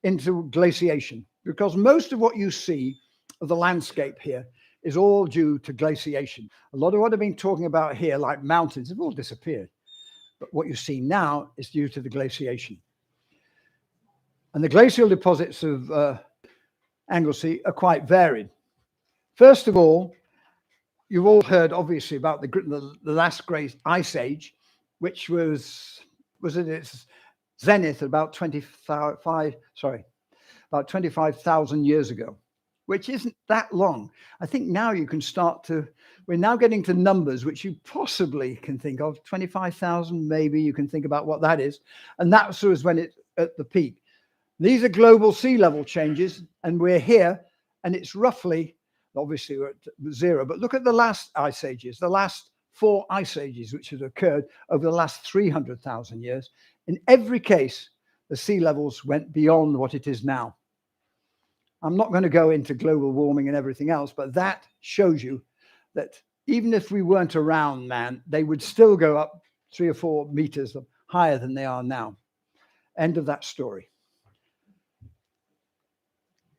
into glaciation, because most of what you see of the landscape here is all due to glaciation. A lot of what I've been talking about here, like mountains, have all disappeared. But what you see now is due to the glaciation. And the glacial deposits of Anglesey are quite varied. First of all, you've all heard, obviously, about the last great ice age, which was in its zenith about 25,000 years ago, which isn't that long. I think now you can we're now getting to numbers which you possibly can think of. 25,000, maybe you can think about what that is. And that was when it's at the peak. These are global sea level changes, and we're here, and it's roughly, obviously we're at zero, but look at the last ice ages, the last 4 ice ages which had occurred over the last 300,000 years. In every case, the sea levels went beyond what it is now. I'm not going to go into global warming and everything else, but that shows you that even if we weren't around, man, they would still go up 3 or 4 meters higher than they are now. End of that story.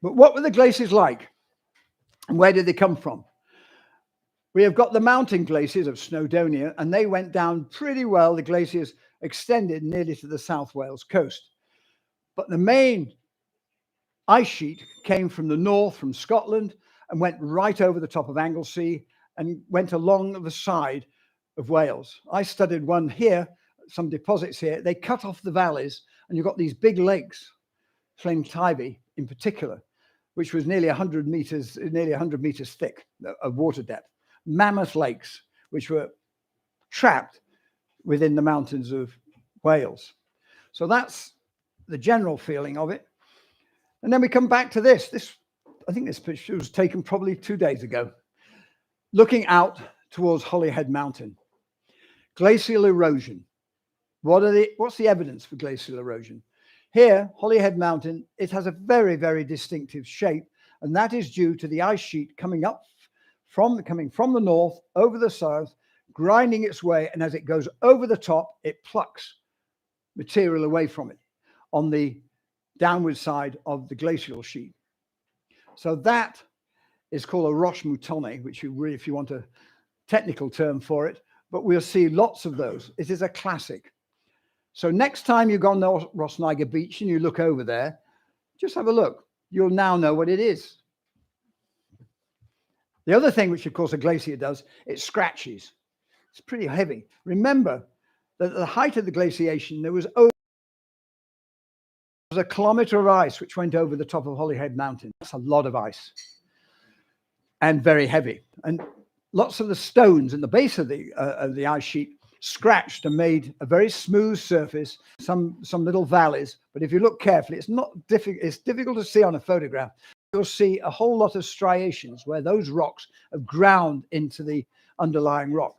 But what were the glaciers like? And where did they come from? We have got the mountain glaciers of Snowdonia, and they went down pretty well. The glaciers extended nearly to the South Wales coast. But the main ice sheet came from the north, from Scotland, and went right over the top of Anglesey and went along the side of Wales. I studied one here, some deposits here. They cut off the valleys, and you've got these big lakes, Llyn in particular, which was nearly 100 meters thick of water depth. Mammoth lakes, which were trapped within the mountains of Wales. So that's the general feeling of it. And then we come back to this. I think this picture was taken probably 2 days ago. Looking out towards Holyhead Mountain. Glacial erosion. What's the evidence for glacial erosion? Here, Holyhead Mountain, it has a very, very distinctive shape, and that is due to the ice sheet coming from the north over the south, grinding its way, and as it goes over the top, it plucks material away from it on the downward side of the glacial sheet. So that is called a roche moutonne, which if you want a technical term for it, but we'll see lots of those. It is a classic. So next time you go on the Rhosneigr beach and you look over there, just have a look. You'll now know what it is. The other thing which, of course, a glacier does, it scratches. It's pretty heavy. Remember that at the height of the glaciation, there was a kilometer of ice which went over the top of Holyhead Mountain. That's a lot of ice and very heavy. And lots of the stones in the base of the ice sheet scratched and made a very smooth surface, some little valleys. But if you look carefully, it's difficult to see on a photograph. You'll see a whole lot of striations where those rocks have ground into the underlying rock.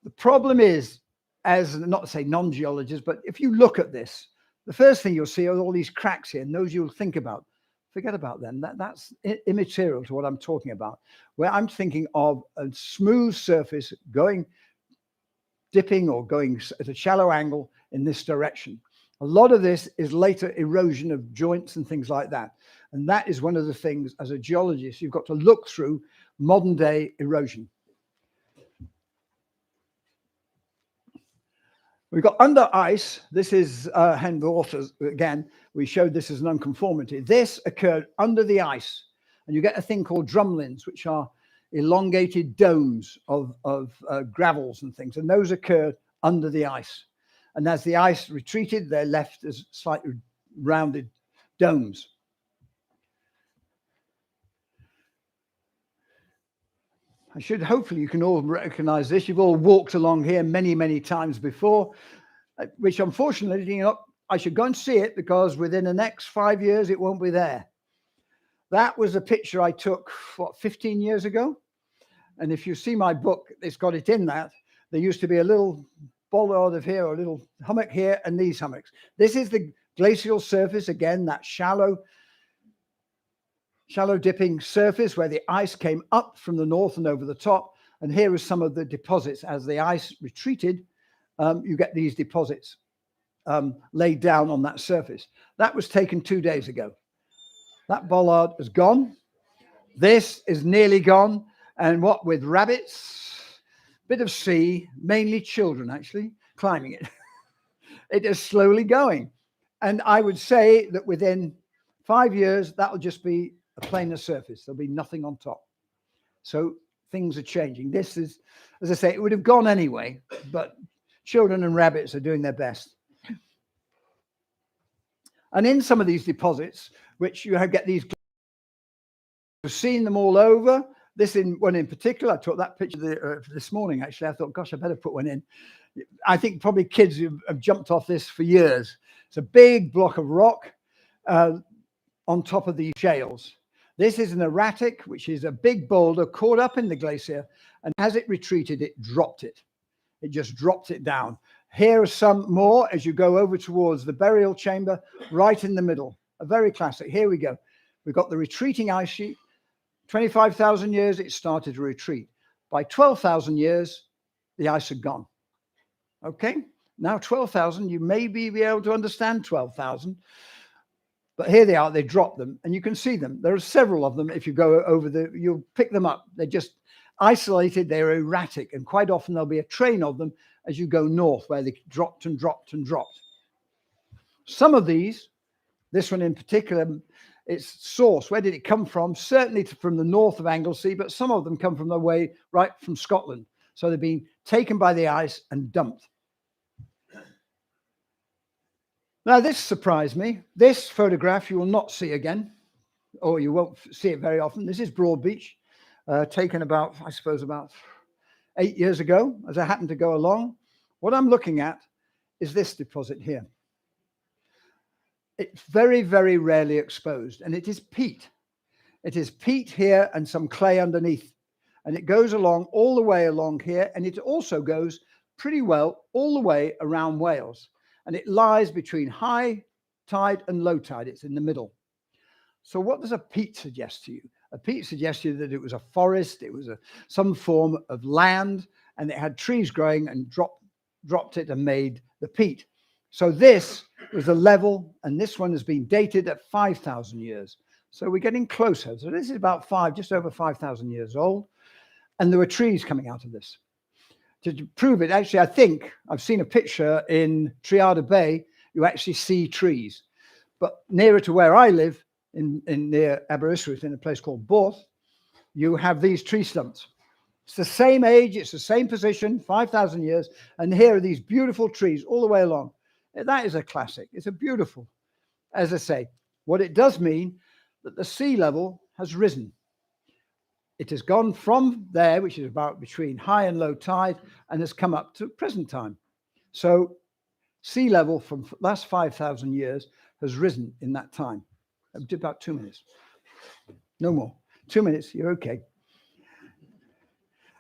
The problem is, as not to say non-geologists, but if you look at this, the first thing you'll see are all these cracks here, and those you'll think about. Forget about them. That's immaterial to what I'm talking about. Where I'm thinking of a smooth surface dipping or going at a shallow angle in this direction. A lot of this is later erosion of joints and things like that. And that is one of the things, as a geologist, you've got to look through modern day erosion. We've got under ice. This is Henvorth again. We showed this as an unconformity. This occurred under the ice, and you get a thing called drumlins, which are elongated domes of gravels and things, and those occurred under the ice. And as the ice retreated, they're left as slightly rounded domes. Hopefully you can all recognize this. You've all walked along here many, many times before, which unfortunately, I should go and see it because within the next 5 years, it won't be there. That was a picture I took, 15 years ago? And if you see my book, it's got it in that. There used to be a little bollard of here, or a little hummock here, and these hummocks. This is the glacial surface, again, that shallow dipping surface where the ice came up from the north and over the top. And here is some of the deposits. As the ice retreated, you get these deposits laid down on that surface. That was taken 2 days ago. That bollard is gone. This is nearly gone. And what with rabbits, bit of sea, mainly children actually, climbing it. It is slowly going. And I would say that within 5 years, that will just be a plainer surface. There'll be nothing on top. So things are changing. This is, as I say, it would have gone anyway, but children and rabbits are doing their best. And in some of these deposits, which you get these, you've seen them all over. This one in particular, I took that picture this morning, actually. I thought, gosh, I better put one in. I think probably kids have jumped off this for years. It's a big block of rock on top of these shales. This is an erratic, which is a big boulder caught up in the glacier. And as it retreated, it dropped it. It just dropped it down. Here are some more as you go over towards the burial chamber, right in the middle. A very classic. Here we go. We've got the retreating ice sheet. 25,000 years, it started to retreat. By 12,000 years, the ice had gone. Okay, now 12,000, you may be able to understand 12,000. But here they are, they dropped them, and you can see them. There are several of them. If you go over you'll pick them up. They're just isolated, they're erratic, and quite often there'll be a train of them as you go north, where they dropped and dropped and dropped. Some of these, this one in particular, its source, where did it come from? Certainly from the north of Anglesey, but some of them come from the way right from Scotland. So they've been taken by the ice and dumped. Now, this surprised me. This photograph you will not see again, or you won't see it very often. This is Broadbeach, taken about, I suppose, about 8 years ago, as I happened to go along. What I'm looking at is this deposit here. It's very, very rarely exposed, and it is peat. It is peat here and some clay underneath, and it goes along all the way along here, and it also goes pretty well all the way around Wales. And it lies between high tide and low tide. It's in the middle. So what does a peat suggest to you? A peat suggests to you that it was a forest, it was some form of land, and it had trees growing and dropped it and made the peat. So this was a level, and this one has been dated at 5,000 years. So we're getting closer. So this is about just over 5,000 years old. And there were trees coming out of this. To prove it, actually, I think I've seen a picture in Triada Bay, you actually see trees. But nearer to where I live, near Aberystwyth, in a place called Borth, you have these tree stumps. It's the same age, it's the same position, 5,000 years, and here are these beautiful trees all the way along. That is a classic. It's a beautiful, as I say, what it does mean that the sea level has risen. It has gone from there, which is about between high and low tide, and has come up to present time. So sea level from last 5,000 years has risen in that time. About 2 minutes. No more. 2 minutes, you're okay.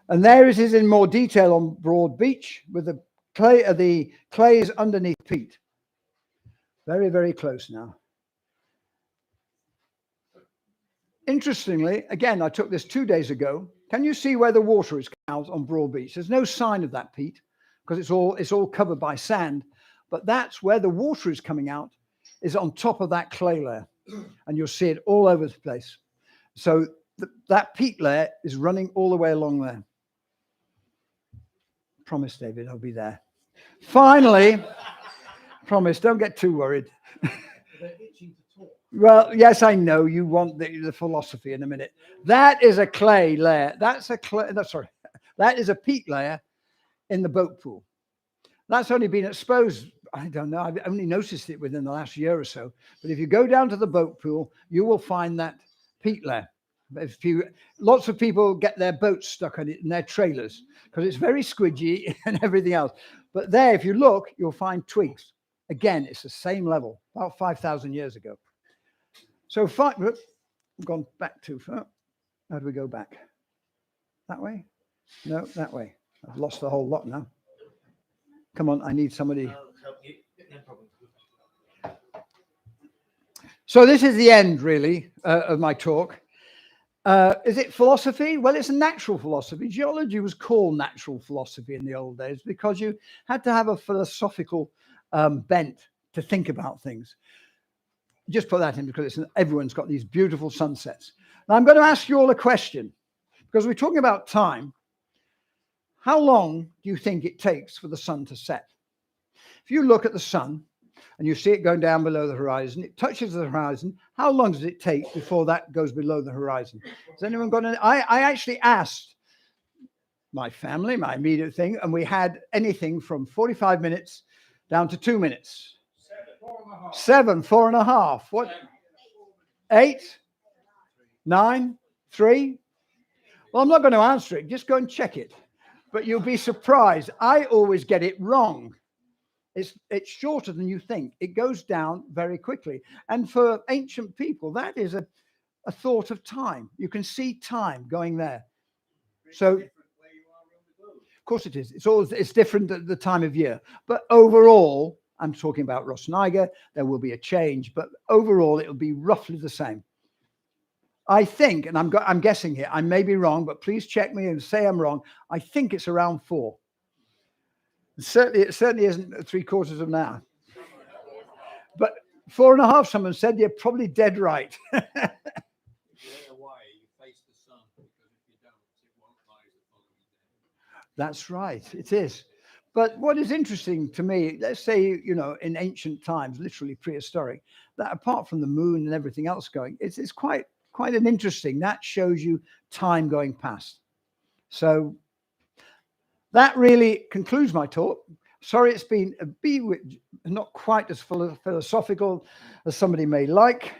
And there it is in more detail on Broadbeach with the clays underneath peat. Very, very close now. Interestingly, again, I took this 2 days ago. Can you see where the water is out on Broadbeach? There's no sign of that peat because it's all covered by sand. But that's where the water is coming out, is on top of that clay layer. And you'll see it all over the place. So that peat layer is running all the way along there. Promise, David, I'll be there. Finally, promise, don't get too worried. Well, yes, I know you want the philosophy in a minute. That is a clay layer. That is a peat layer in the boat pool. That's only been exposed, I don't know, I've only noticed it within the last year or so. But if you go down to the boat pool, you will find that peat layer. Lots of people get their boats stuck on it in their trailers because it's very squidgy and everything else. But there, if you look, you'll find twigs. Again, it's the same level, about 5,000 years ago. So I've gone back too far. How do we go back? That way? No, that way. I've lost the whole lot now. Come on, I need somebody. So this is the end, really, of my talk. Is it philosophy? Well, it's a natural philosophy. Geology was called natural philosophy in the old days because you had to have a philosophical bent to think about things. Just put that in because everyone's got these beautiful sunsets. Now, I'm going to ask you all a question because we're talking about time. How long do you think it takes for the sun to set? If you look at the sun and you see it going down below the horizon, it touches the horizon, how long does it take before that goes below the horizon? Has anyone got any? I actually asked my family, my immediate thing, and we had anything from 45 minutes down to 2 minutes. 7, 4.5. What? 8, 9, 3. Well, I'm not going to answer it. Just go and check it. But you'll be surprised. I always get it wrong. It's shorter than you think. It goes down very quickly. And for ancient people, that is a thought of time. You can see time going there. So, of course it is. It's different at the time of year. But overall, I'm talking about Rhosneigr, there will be a change, but overall it will be roughly the same. I think, and I'm guessing here, I may be wrong, but please check me and say I'm wrong. I think it's around 4. It certainly isn't 3/4 of an hour. But 4.5, someone said, you're probably dead right. That's right, it is. But what is interesting to me, let's say, in ancient times, literally prehistoric, that apart from the moon and everything else going, it's quite an interesting, that shows you time going past. So that really concludes my talk. Sorry, it's been a bit not quite as philosophical as somebody may like,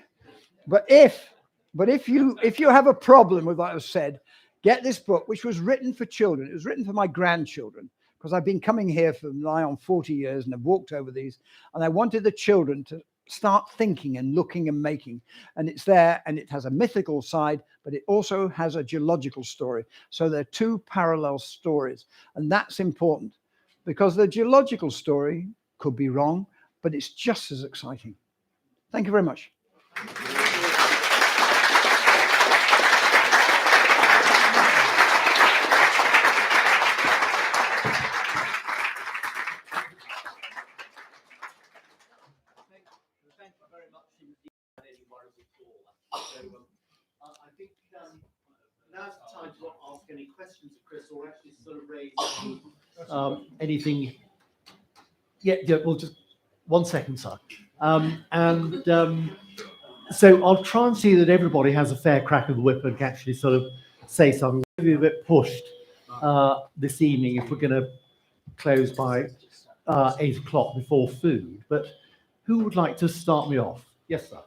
but if you have a problem with what I've said, get this book, which was written for children. It was written for my grandchildren, because I've been coming here for nigh on 40 years and I've walked over these, and I wanted the children to start thinking and looking and making. And it's there, and it has a mythical side, but it also has a geological story. So there are 2 parallel stories, and that's important, because the geological story could be wrong, but it's just as exciting. Thank you very much. I think now's the time to ask any questions of Chris, or actually sort of raise anything. Yeah, well, just 1 second, sir. So I'll try and see that everybody has a fair crack of the whip and can actually sort of say something. We'll be a bit pushed this evening if we're going to close by 8 o'clock before food. But who would like to start me off? Yes, sir.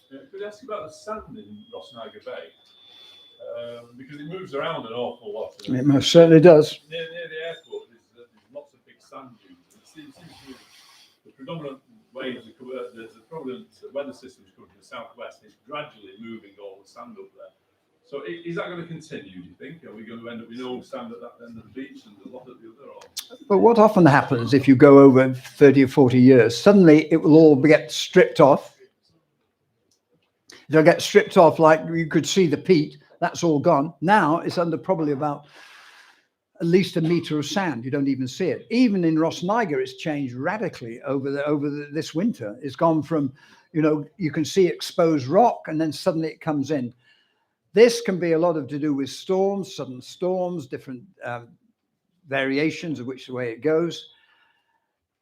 Could I ask you about the sand in Rhosneigr Bay? Because it moves around an awful lot. It most certainly does. Near the airport, there's lots of big sand dunes. It seems to be the predominant waves, there's a predominant weather systems coming from the southwest. It's gradually moving all the sand up there. So is that going to continue, do you think? Are we going to end up with no sand at that end of the beach and a lot at the other? Or? But what often happens if you go over 30 or 40 years, suddenly it will all get stripped off. It'll get stripped off, like you could see the peat, that's all gone. Now it's under probably about at least a meter of sand. You don't even see it. Even in Rhosneigr, it's changed radically over this winter. It's gone from, you can see exposed rock, and then suddenly it comes in. This can be a lot to do with storms, sudden storms, different variations of which way it goes.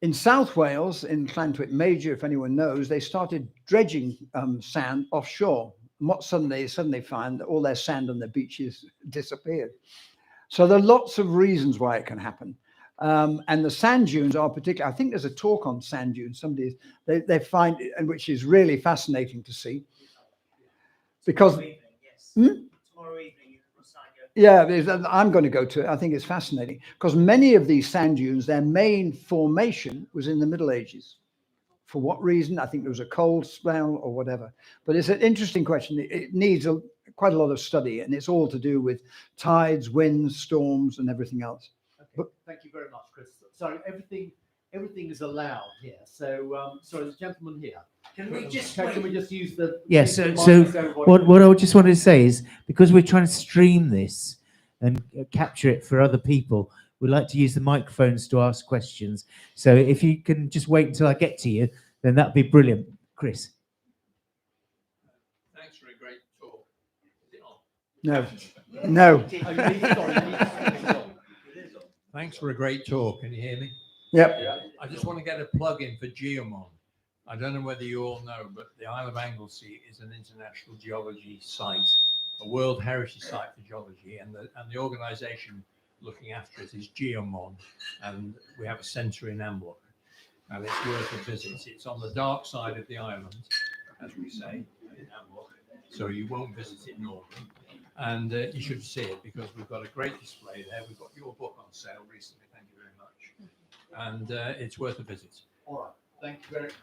In South Wales, in Llantwit Major, if anyone knows, they started dredging sand offshore. And what suddenly find that all their sand on the beaches disappeared. So there are lots of reasons why it can happen. And the sand dunes are particular. I think there's a talk on sand dunes. They find it, and which is really fascinating to see. Because Tomorrow evening. Yeah, I'm going to go to it. I think it's fascinating because many of these sand dunes, their main formation was in the Middle Ages. For what reason? I think there was a cold spell or whatever. But it's an interesting question. It needs quite a lot of study, and it's all to do with tides, winds, storms, and everything else. Okay. But thank you very much, Chris. Sorry, everything is allowed here. So, sorry, the gentleman here. Can we just use the? Yes. So what I just wanted to say is, because we're trying to stream this and capture it for other people, we like to use the microphones to ask questions. So if you can just wait until I get to you, then that'd be brilliant, Chris. Thanks for a great talk. Is it on? No. Thanks for a great talk. Can you hear me? Yep. I just want to get a plug in for Geomon. I don't know whether you all know, but the Isle of Anglesey is an international geology site, a World Heritage Site for geology, and the organisation looking after it is Geomon, and we have a centre in Ambloch, and it's worth a visit. It's on the dark side of the island, as we say, in Ambloch, so you won't visit it normally, and you should see it because we've got a great display there. We've got your book on sale recently, thank you very much, and it's worth a visit. All right, thank you very much.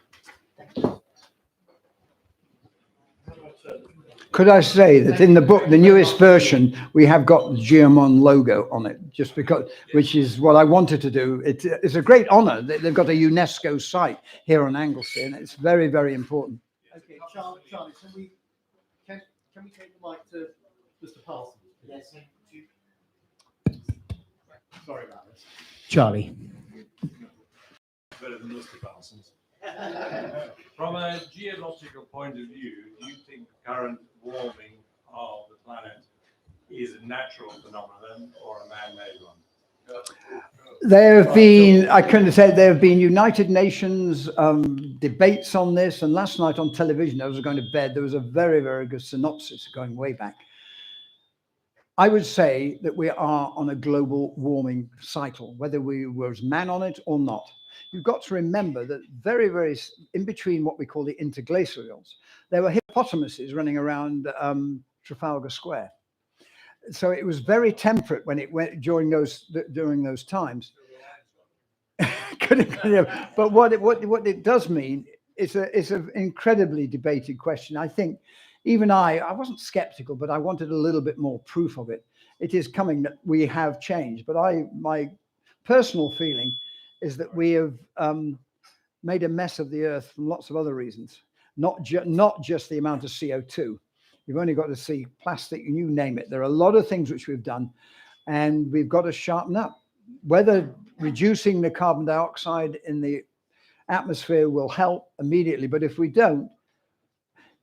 How do I turn it? Could I say that in the book, the newest version, we have got the Geomon logo on it, just because, which is what I wanted to do. It's a great honor that they've got a UNESCO site here on Anglesey, and it's very, very important. Okay, Charlie, can we take the mic to Mr. Parsons? Yes. Sorry about this. Charlie. Better than Mr. Parsons. From a geological point of view, do you think current warming of the planet is a natural phenomenon or a man-made one? There have been, I couldn't say, there have been United Nations debates on this, and last night on television, I was going to bed, there was a very, very good synopsis going way back. I would say that we are on a global warming cycle, whether we were man on it or not. You've got to remember that very, very in between what we call the interglacials, there were hippopotamuses running around Trafalgar Square. So it was very temperate when it went during those times. But what it does mean is an incredibly debated question. I think even I wasn't skeptical, but I wanted a little bit more proof of it. It is coming that we have changed, but my personal feeling is that we have made a mess of the earth for lots of other reasons, not just the amount of CO2. You've only got to see plastic, and you name it. There are a lot of things which we've done, and we've got to sharpen up. Whether reducing the carbon dioxide in the atmosphere will help immediately, but if we don't,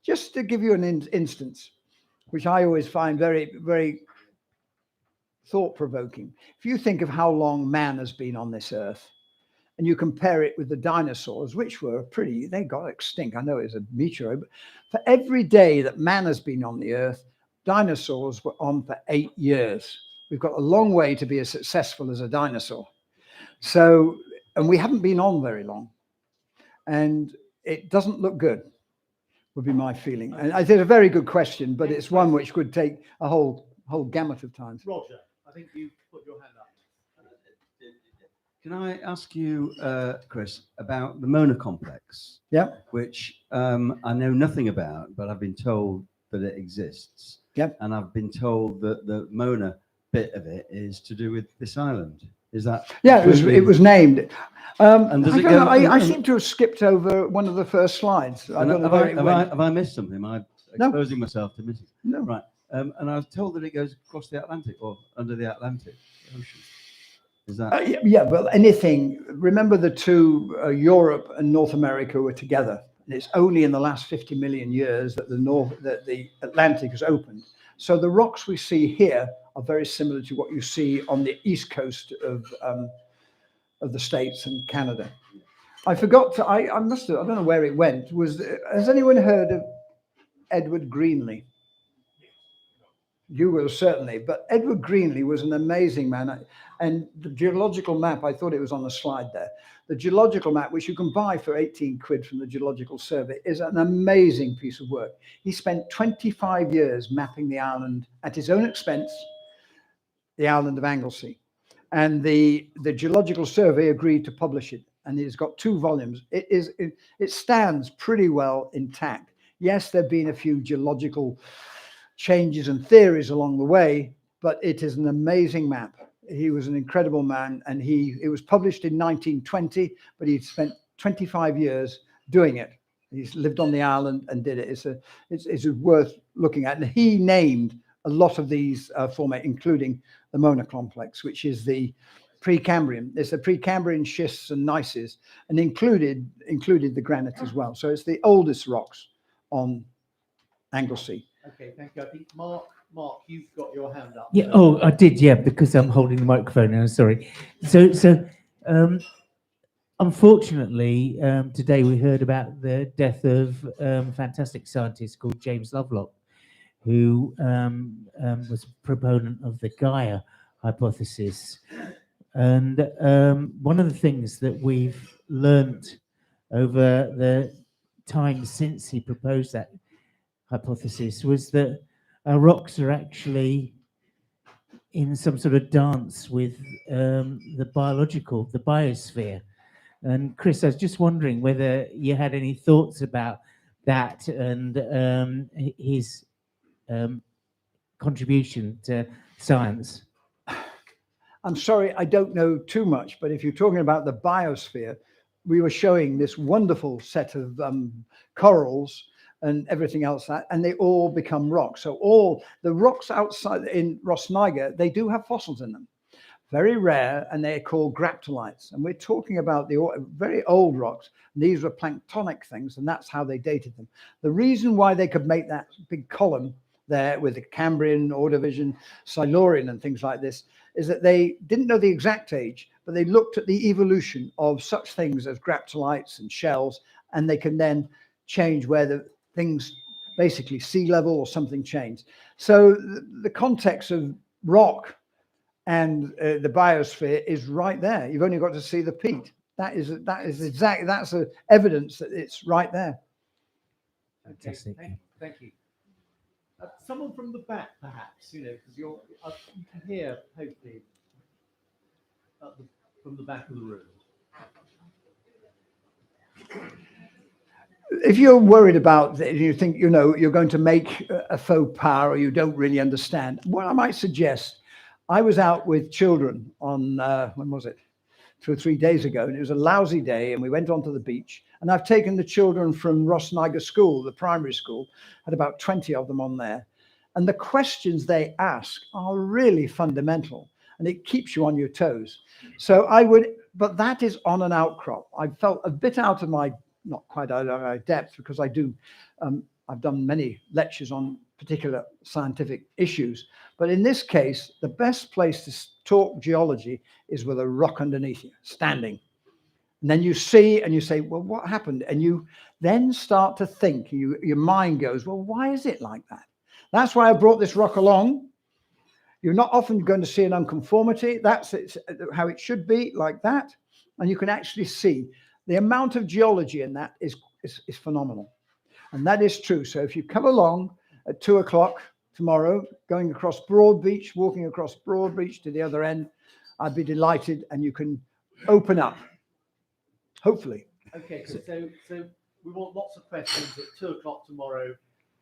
just to give you an instance, which I always find very, very thought-provoking. If you think of how long man has been on this earth, and you compare it with the dinosaurs, which were they got extinct. I know it's a meteor, but for every day that man has been on the earth, dinosaurs were on for 8 years. We've got a long way to be as successful as a dinosaur. So, and we haven't been on very long. And it doesn't look good, would be my feeling. And it's a very good question, but it's one which could take a whole gamut of times. Roger, I think you put your hand up. Can I ask you, Chris, about the Mona complex? Yeah. Which I know nothing about, but I've been told that it exists. Yep. And I've been told that the Mona bit of it is to do with this island. Is that? Yeah, it was named. And does it go? I seem to have skipped over one of the first slides. Have I missed something? Am I exposing myself to missing? No. Right. And I was told that it goes across the Atlantic or under the Atlantic Ocean. Is that? Yeah, well, anything. Remember the two, Europe and North America were together. And it's only in the last 50 million years that the Atlantic has opened. So the rocks we see here are very similar to what you see on the east coast of the States and Canada. I forgot to, I don't know where it went. Has anyone heard of Edward Greenlee? You will certainly, but Edward Greenlee was an amazing man. And the geological map, I thought it was on the slide there. The geological map, which you can buy for 18 quid from the Geological Survey, is an amazing piece of work. He spent 25 years mapping the island at his own expense, the island of Anglesey. And the Geological Survey agreed to publish it. And it's got 2 volumes. It stands pretty well intact. Yes, there have been a few geological changes and theories along the way, but it is an amazing map. He was an incredible man, and it was published in 1920, but he spent 25 years doing it. He's lived on the island and did it. It's worth looking at. And he named a lot of these formats, including the Mona complex, which is the Precambrian. It's the Precambrian schists and gneisses, and included the granite as well. So it's the oldest rocks on Anglesey. Okay, thank you. I think Mark, you've got your hand up. Yeah. Oh, I did. Yeah, because I'm holding the microphone now. Sorry. So, unfortunately, today we heard about the death of a fantastic scientist called James Lovelock, who was a proponent of the Gaia hypothesis. And one of the things that we've learnt over the time since he proposed that hypothesis was that our rocks are actually in some sort of dance with the biosphere. And Chris, I was just wondering whether you had any thoughts about that and his contribution to science? I'm sorry, I don't know too much, but if you're talking about the biosphere, we were showing this wonderful set of corals and everything else, and they all become rocks. So all the rocks outside in Rhosneigr, they do have fossils in them. Very rare, and they're called graptolites. And we're talking about the very old rocks. These were planktonic things, and that's how they dated them. The reason why they could make that big column there with the Cambrian, Ordovician, Silurian, and things like this is that they didn't know the exact age, but they looked at the evolution of such things as graptolites and shells, and they can then change where the things, basically sea level or something changed. So the context of rock and the biosphere is right there. You've only got to see the peat. That's evidence that it's right there. Fantastic. Thank you. Someone from the back, perhaps, because you can hear, hopefully, from the back of the room. If you're worried about that, you think, you're going to make a faux pas or you don't really understand, what I might suggest, I was out with children on, when was it? 2 or 3 days ago, and it was a lousy day, and we went onto the beach, and I've taken the children from Rhosneigr School, the primary school, had about 20 of them on there, and the questions they ask are really fundamental, and it keeps you on your toes. So but that is on an outcrop. I felt a bit out of my, not quite out of my depth, because I've done many lectures on particular scientific issues, but in this case, the best place to talk geology is with a rock underneath you, standing. And then you see and you say, well, what happened? And you then start to think, your mind goes, well, why is it like that? That's why I brought this rock along. You're not often going to see an unconformity. That's how it should be, like that. And you can actually see the amount of geology in that is phenomenal. And that is true. So if you come along at 2 o'clock tomorrow, going across Broadbeach, walking across Broadbeach to the other end, I'd be delighted, and you can open up, hopefully. Okay, so we want lots of questions at 2 o'clock tomorrow,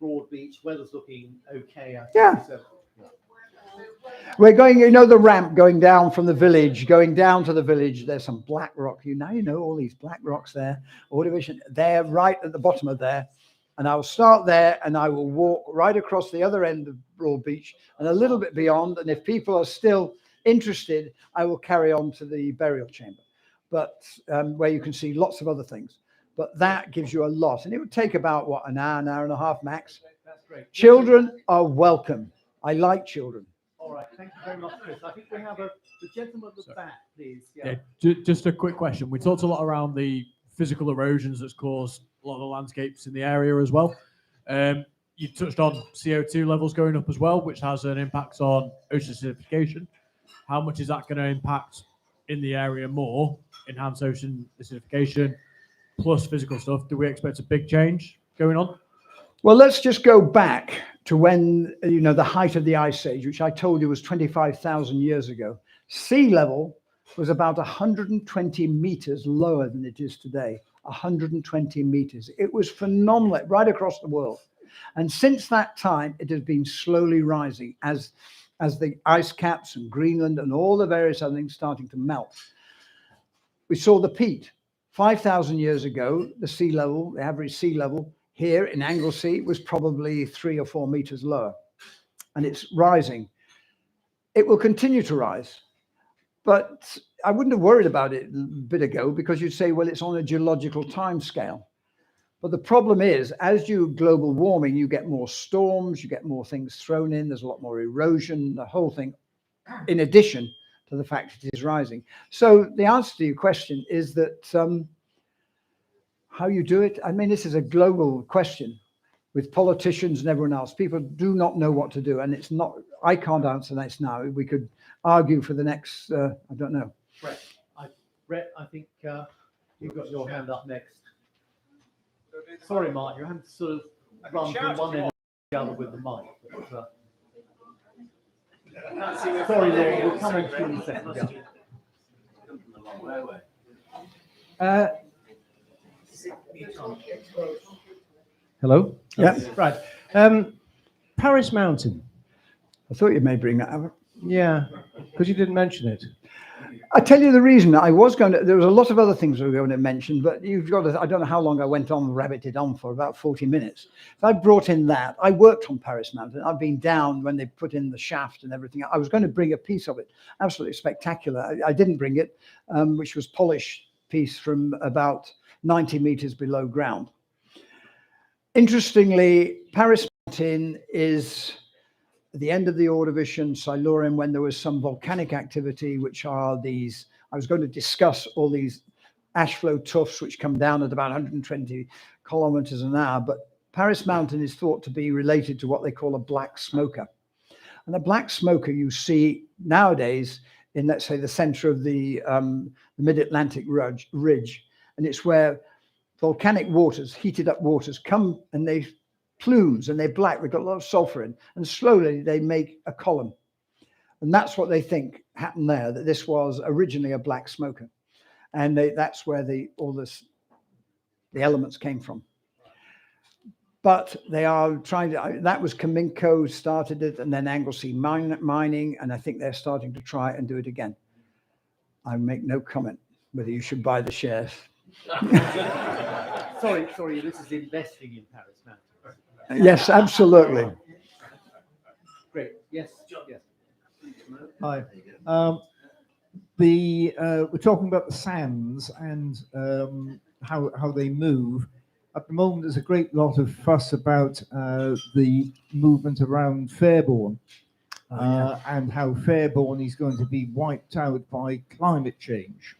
Broadbeach. Weather's looking okay, I think. Yeah. So, We're going, the ramp going down from the village, going down to the village. There's some black rock. All these black rocks there. Ordovician, they're right at the bottom of there. And I'll start there, and I will walk right across the other end of Broadbeach and a little bit beyond. And if people are still interested, I will carry on to the burial chamber, but where you can see lots of other things. But that gives you a lot. And it would take about, an hour and a half max. that's great. Children are welcome. I like children. All right, thank you very much, Chris. I think we have the gentleman at the back, please. Yeah, just a quick question. We talked a lot around the physical erosions that's caused a lot of the landscapes in the area as well. You touched on CO2 levels going up as well, which has an impact on ocean acidification. How much is that going to impact in the area more, enhance ocean acidification, plus physical stuff? Do we expect a big change going on? Well, let's just go back to when, the height of the Ice Age, which I told you was 25,000 years ago. Sea level was about 120 meters lower than it is today. 120 meters. It was phenomenal right across the world. And since that time, it has been slowly rising as the ice caps and Greenland and all the various other things starting to melt. We saw the peat. 5,000 years ago, the average sea level here in Anglesey was probably 3 or 4 meters lower, and it's rising. It will continue to rise, but I wouldn't have worried about it a bit ago, because you'd say, well, it's on a geological time scale. But the problem is, as you global warming, you get more storms, you get more things thrown in, there's a lot more erosion, the whole thing, in addition to the fact it is rising. So the answer to your question is that how you do it, this is a global question with politicians and everyone else. People do not know what to do, and it's not, I can't answer this now. We could argue for the next, I don't know. Brett, I think you've got your hand up next. Sorry, Mark, your hand sort of run from one end to the other with the mic. Sorry, Lord, we'll come in 2 seconds. Hello? Yeah. Right. Paris Mountain. I thought you may bring that up. Yeah, because you didn't mention it. I tell you the reason. I was going to. There was a lot of other things we were going to mention, but you've got to. I don't know how long I went on, rabbited on for about 40 minutes. If I brought in that, I worked on Paris Mountain. I've been down when they put in the shaft and everything. I was going to bring a piece of it, absolutely spectacular. I didn't bring it, which was polished piece from about 90 meters below ground. Interestingly, Paris Mountain is at the end of the Ordovician, Silurian, when there was some volcanic activity, which are these, I was going to discuss all these ash flow tuffs, which come down at about 120 kilometers an hour. But Paris Mountain is thought to be related to what they call a black smoker. And a black smoker you see nowadays in, let's say, the center of the mid-Atlantic ridge. And it's where volcanic waters, heated up waters, come and they plumes and they're black, they've got a lot of sulfur in, and slowly they make a column. And that's what they think happened there, that this was originally a black smoker. And that's where the elements came from. But they are trying to, that was Kaminko started it, and then Anglesey Mining, and I think they're starting to try and do it again. I make no comment whether you should buy the shares. Sorry, this is investing in Paris Mountain. Yes, absolutely. Great. Yes. Yes. Hi. We're talking about the sands and how they move. At the moment, there's a great lot of fuss about the movement around Fairbourne and how Fairbourne is going to be wiped out by climate change,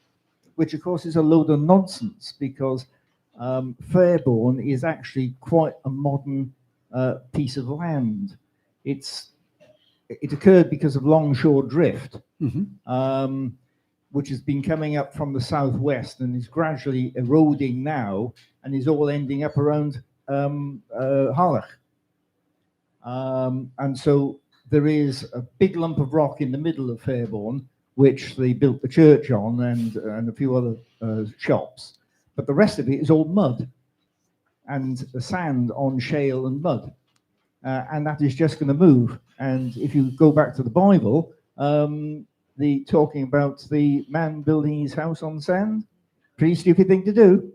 which of course is a load of nonsense, because Fairbourne is actually quite a modern piece of land. It occurred because of longshore drift, which has been coming up from the southwest and is gradually eroding now, and is all ending up around Harlech. And so there is a big lump of rock in the middle of Fairbourne, which they built the church on, and a few other shops. But the rest of it is all mud and sand on shale and mud. And that is just going to move. And if you go back to the Bible, the talking about the man building his house on sand, pretty stupid thing to do.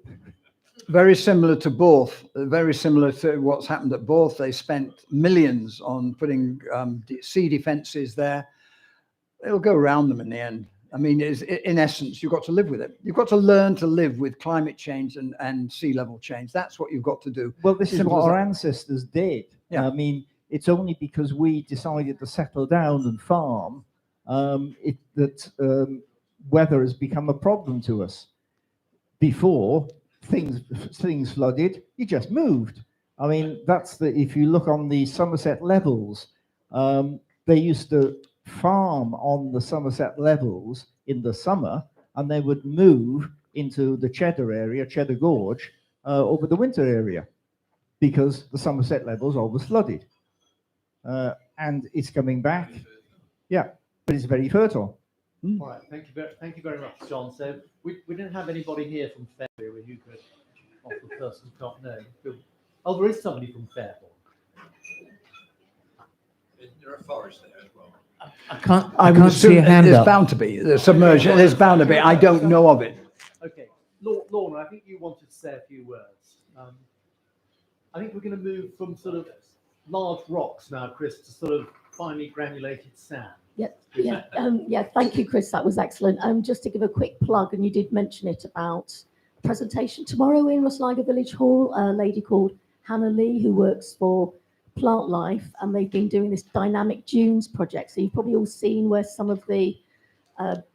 Very similar to Borth, very similar to what's happened at Borth. They spent millions on putting sea defenses there. It'll go around them in the end. I mean, in essence, you've got to live with it. You've got to learn to live with climate change and sea level change. That's what you've got to do. Well, this is what our ancestors did. Yeah. I mean, it's only because we decided to settle down and farm that weather has become a problem to us. Before things flooded, you just moved. I mean, if you look on the Somerset levels, they used to farm on the Somerset levels in the summer, and they would move into the Cheddar area, Cheddar Gorge, over the winter area, because the Somerset levels always flooded. And it's coming back. Yeah, but it's very fertile. All right, thank you very much, John. So we didn't have anybody here from Fairbourne who could offer the person who can't know. Oh, there is somebody from Fairbourne. Isn't there a forest there as well? I can't see a hand There's up. bound to be. There's submersion. There's bound to be. I don't know of it. Okay, Lorna, I think you wanted to say a few words. I think we're going to move from sort of large rocks now, Chris, to sort of finely granulated sand. Yeah. Thank you, Chris. That was excellent. Just to give a quick plug, and you did mention it about a presentation tomorrow in Rhosneigr Village Hall. A lady called Hannah Lee, who works for Plant Life, and they've been doing this dynamic dunes project. So you've probably all seen where some of the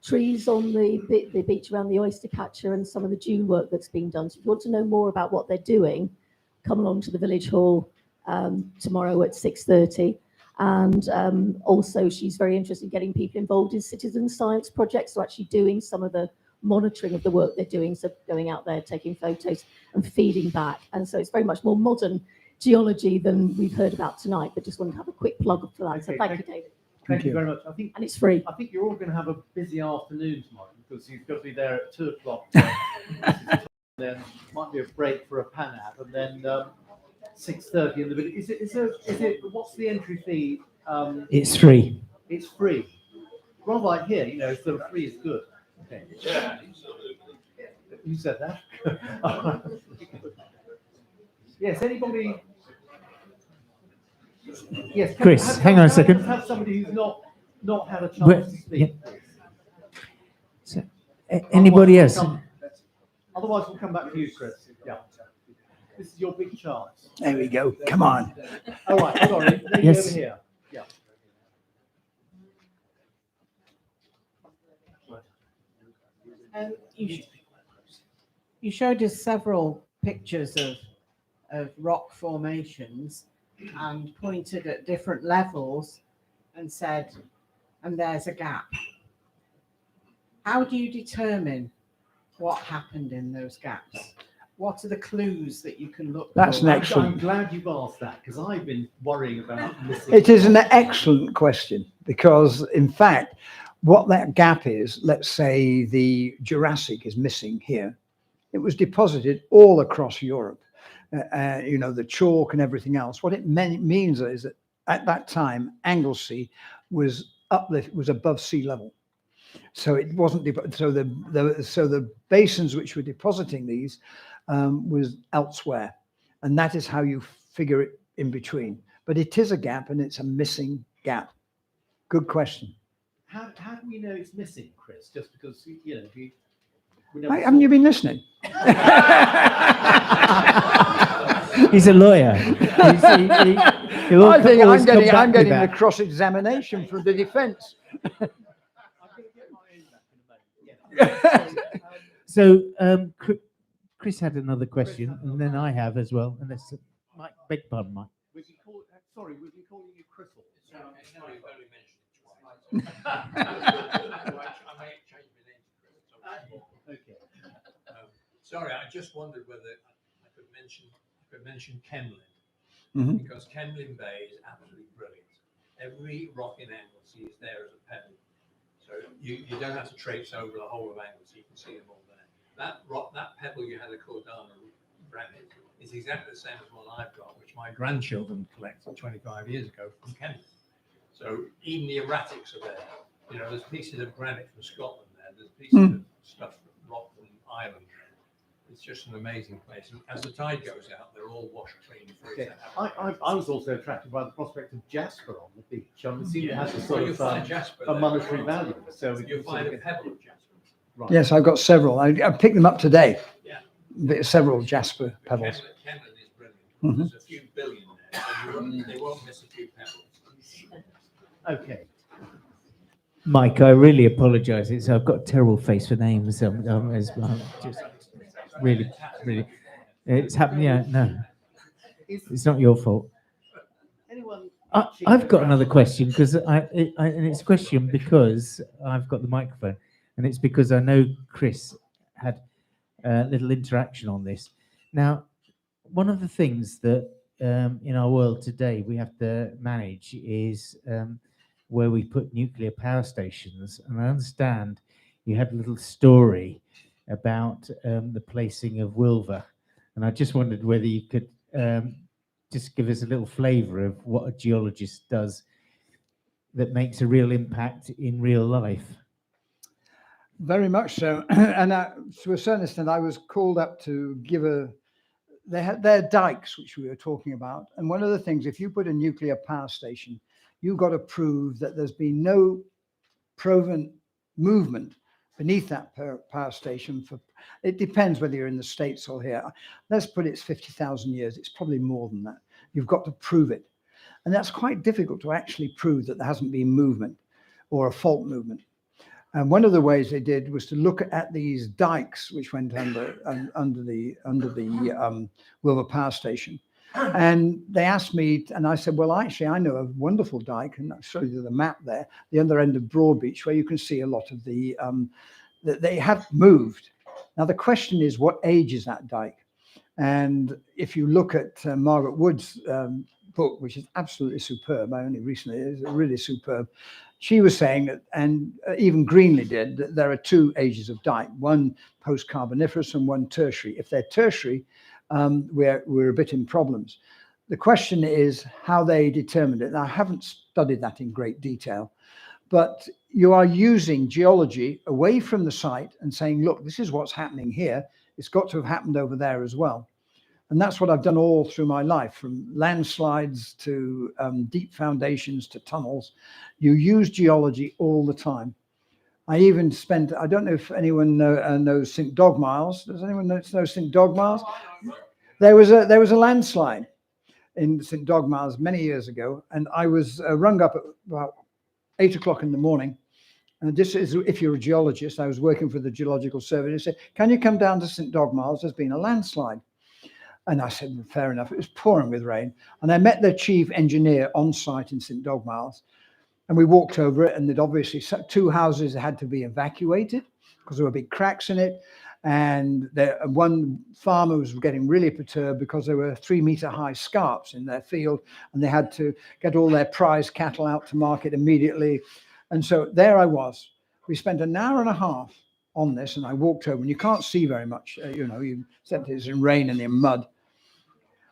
trees on the beach around the oyster catcher and some of the dune work that's being done. So if you want to know more about what they're doing, come along to the Village Hall tomorrow at 6:30. And also she's very interested in getting people involved in citizen science projects, so actually doing some of the monitoring of the work they're doing, so going out there, taking photos and feeding back. And so it's very much more modern geology than we've heard about tonight, but just wanted to have a quick plug for that. So thank you, David. Thank you very much. And it's free. I think you're all going to have a busy afternoon tomorrow, because you've got to be there at 2 o'clock. Then might be a break for a pan nap, and then 6:30 in the village. Is it? What's the entry fee? It's free. It's free. Rather like here, you know, sort of free is good. Okay. You said that. Yes. Anybody? Yes. Chris, hang on a second. Have somebody who's not had a chance Well, to speak. yeah. So, anybody else? Otherwise, we'll come back to you, Chris. Yeah. This is your big chance. There we go. Come on. All right. Sorry. Lady Yes. over here. Yeah. You showed us several pictures of rock formations and pointed at different levels and said, and there's a gap. How do you determine what happened in those gaps? What are the clues that you can look That's for? an I'm excellent. glad you've asked that because I've been worrying about missing. It is an excellent question because, in fact, what that gap is, let's say the Jurassic is missing here. It was deposited all across Europe, you know, the chalk and everything else. What it means is that at that time, Anglesey was above sea level. So it wasn't, so the basins which were depositing these was elsewhere. And that is how you figure it in between. But it is a gap and it's a missing gap. Good question. How do we know it's missing, Chris? Just because, you know, we Haven't you been listening? He's a lawyer. I think I'm getting the cross-examination from the defence. So Chris had another question, and then I have as well. Unless Mike, beg pardon, Mike. Sorry, we'll be calling you Crystal. No, you've only mentioned it twice. I may change my name to Chris. Okay. Sorry, I just wondered whether I could mention Kemlyn, Mhm. because Kemlyn Bay is absolutely brilliant. Every rock in Anglesey is there as a pebble, so you don't have to traipse over the whole of Anglesey. You can see them all there. That rock, that pebble you had at Cordana granite, is exactly the same as one I've got, which my grandchildren collected 25 years ago from Kemlyn. So even the erratics are there. You know, there's pieces of granite from Scotland there. There's pieces of stuff from rock from Ireland. It's just an amazing place. And as the tide goes out, they're all washed clean. Okay. I was also attracted by the prospect of jasper on the beach. I see it has a sort Well, you'll find of jasper a there. monetary value. So we You'll can sort find of a get- pebble of jasper. Right. Yes, I've got several. I picked them up today. Yeah. Several jasper pebbles. Kemlyn is brilliant. Mhm. There's a few billion there. So they won't miss a few pebbles. Okay. Mike, I really apologise. I've got a terrible face for names. As well. Just really. It's happened. Yeah, no, it's not your fault. Anyone? I've got another question because and it's a question because I've got the microphone, and it's because I know Chris had a little interaction on this. Now, one of the things that in our world today we have to manage is where we put nuclear power stations, and I understand you had a little story about the placing of Wilver, and I just wondered whether you could just give us a little flavour of what a geologist does that makes a real impact in real life. Very much so. And to a certain extent, I was called up to give they had their dikes, which we were talking about. And one of the things, if you put a nuclear power station, you've got to prove that there's been no proven movement beneath that power station. It depends whether you're in the States or here. Let's put it's 50,000 years. It's probably more than that. You've got to prove it. And that's quite difficult to actually prove that there hasn't been movement or a fault movement. And one of the ways they did was to look at these dikes which went under the Wilver Power Station. And they asked me, and I said, well, actually, I know a wonderful dike, and I'll show you the map there, the other end of Broadbeach, where you can see a lot of the, that they have moved. Now, the question is, what age is that dike? And if you look at Margaret Wood's book, which is absolutely superb, I only recently, it's really superb, she was saying that, and even Greenley did, that there are two ages of dike, one post-Carboniferous and one tertiary. If they're tertiary, we're a bit in problems. the question is how they determined it. Now, I haven't studied that in great detail, but you are using geology away from the site and saying, look, this is what's happening here. It's got to have happened over there as well. And that's what I've done all through my life, from landslides to deep foundations to tunnels. You use geology all the time. I even spent, I don't know if anyone knows St. Dogmiles. Does anyone know St. Dogmiles? There was a landslide in St. Dogmiles many years ago, and I was rung up at about 8 o'clock in the morning. And this is, if you're a geologist, I was working for the Geological Survey. They said, can you come down to St. Dogmiles? There's been a landslide. And I said, fair enough. It was pouring with rain. And I met the chief engineer on site in St. Dogmiles. And we walked over it, and there'd obviously 2 houses had to be evacuated because there were big cracks in it. And one farmer was getting really perturbed because there were 3-meter high scarps in their field, and they had to get all their prize cattle out to market immediately. And so there I was. We spent an hour and a half on this, and I walked over, and you can't see very much. You said it's in rain and in mud.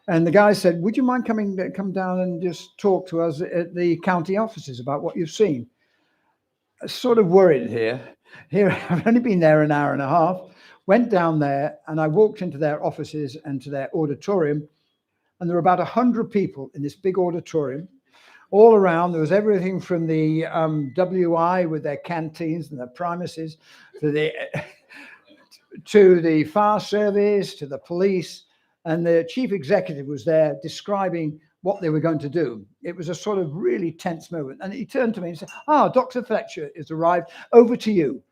And the guy said, would you mind come down and just talk to us at the county offices about what you've seen? I was sort of worried here. I've only been there an hour and a half. Went down there, and I walked into their offices and to their auditorium, and there were about 100 people in this big auditorium. All around, there was everything from the WI with their canteens and their premises to the fire service, to the police. And the chief executive was there describing what they were going to do. It was a sort of really tense moment. And he turned to me and said, Dr. Fletcher has arrived, over to you.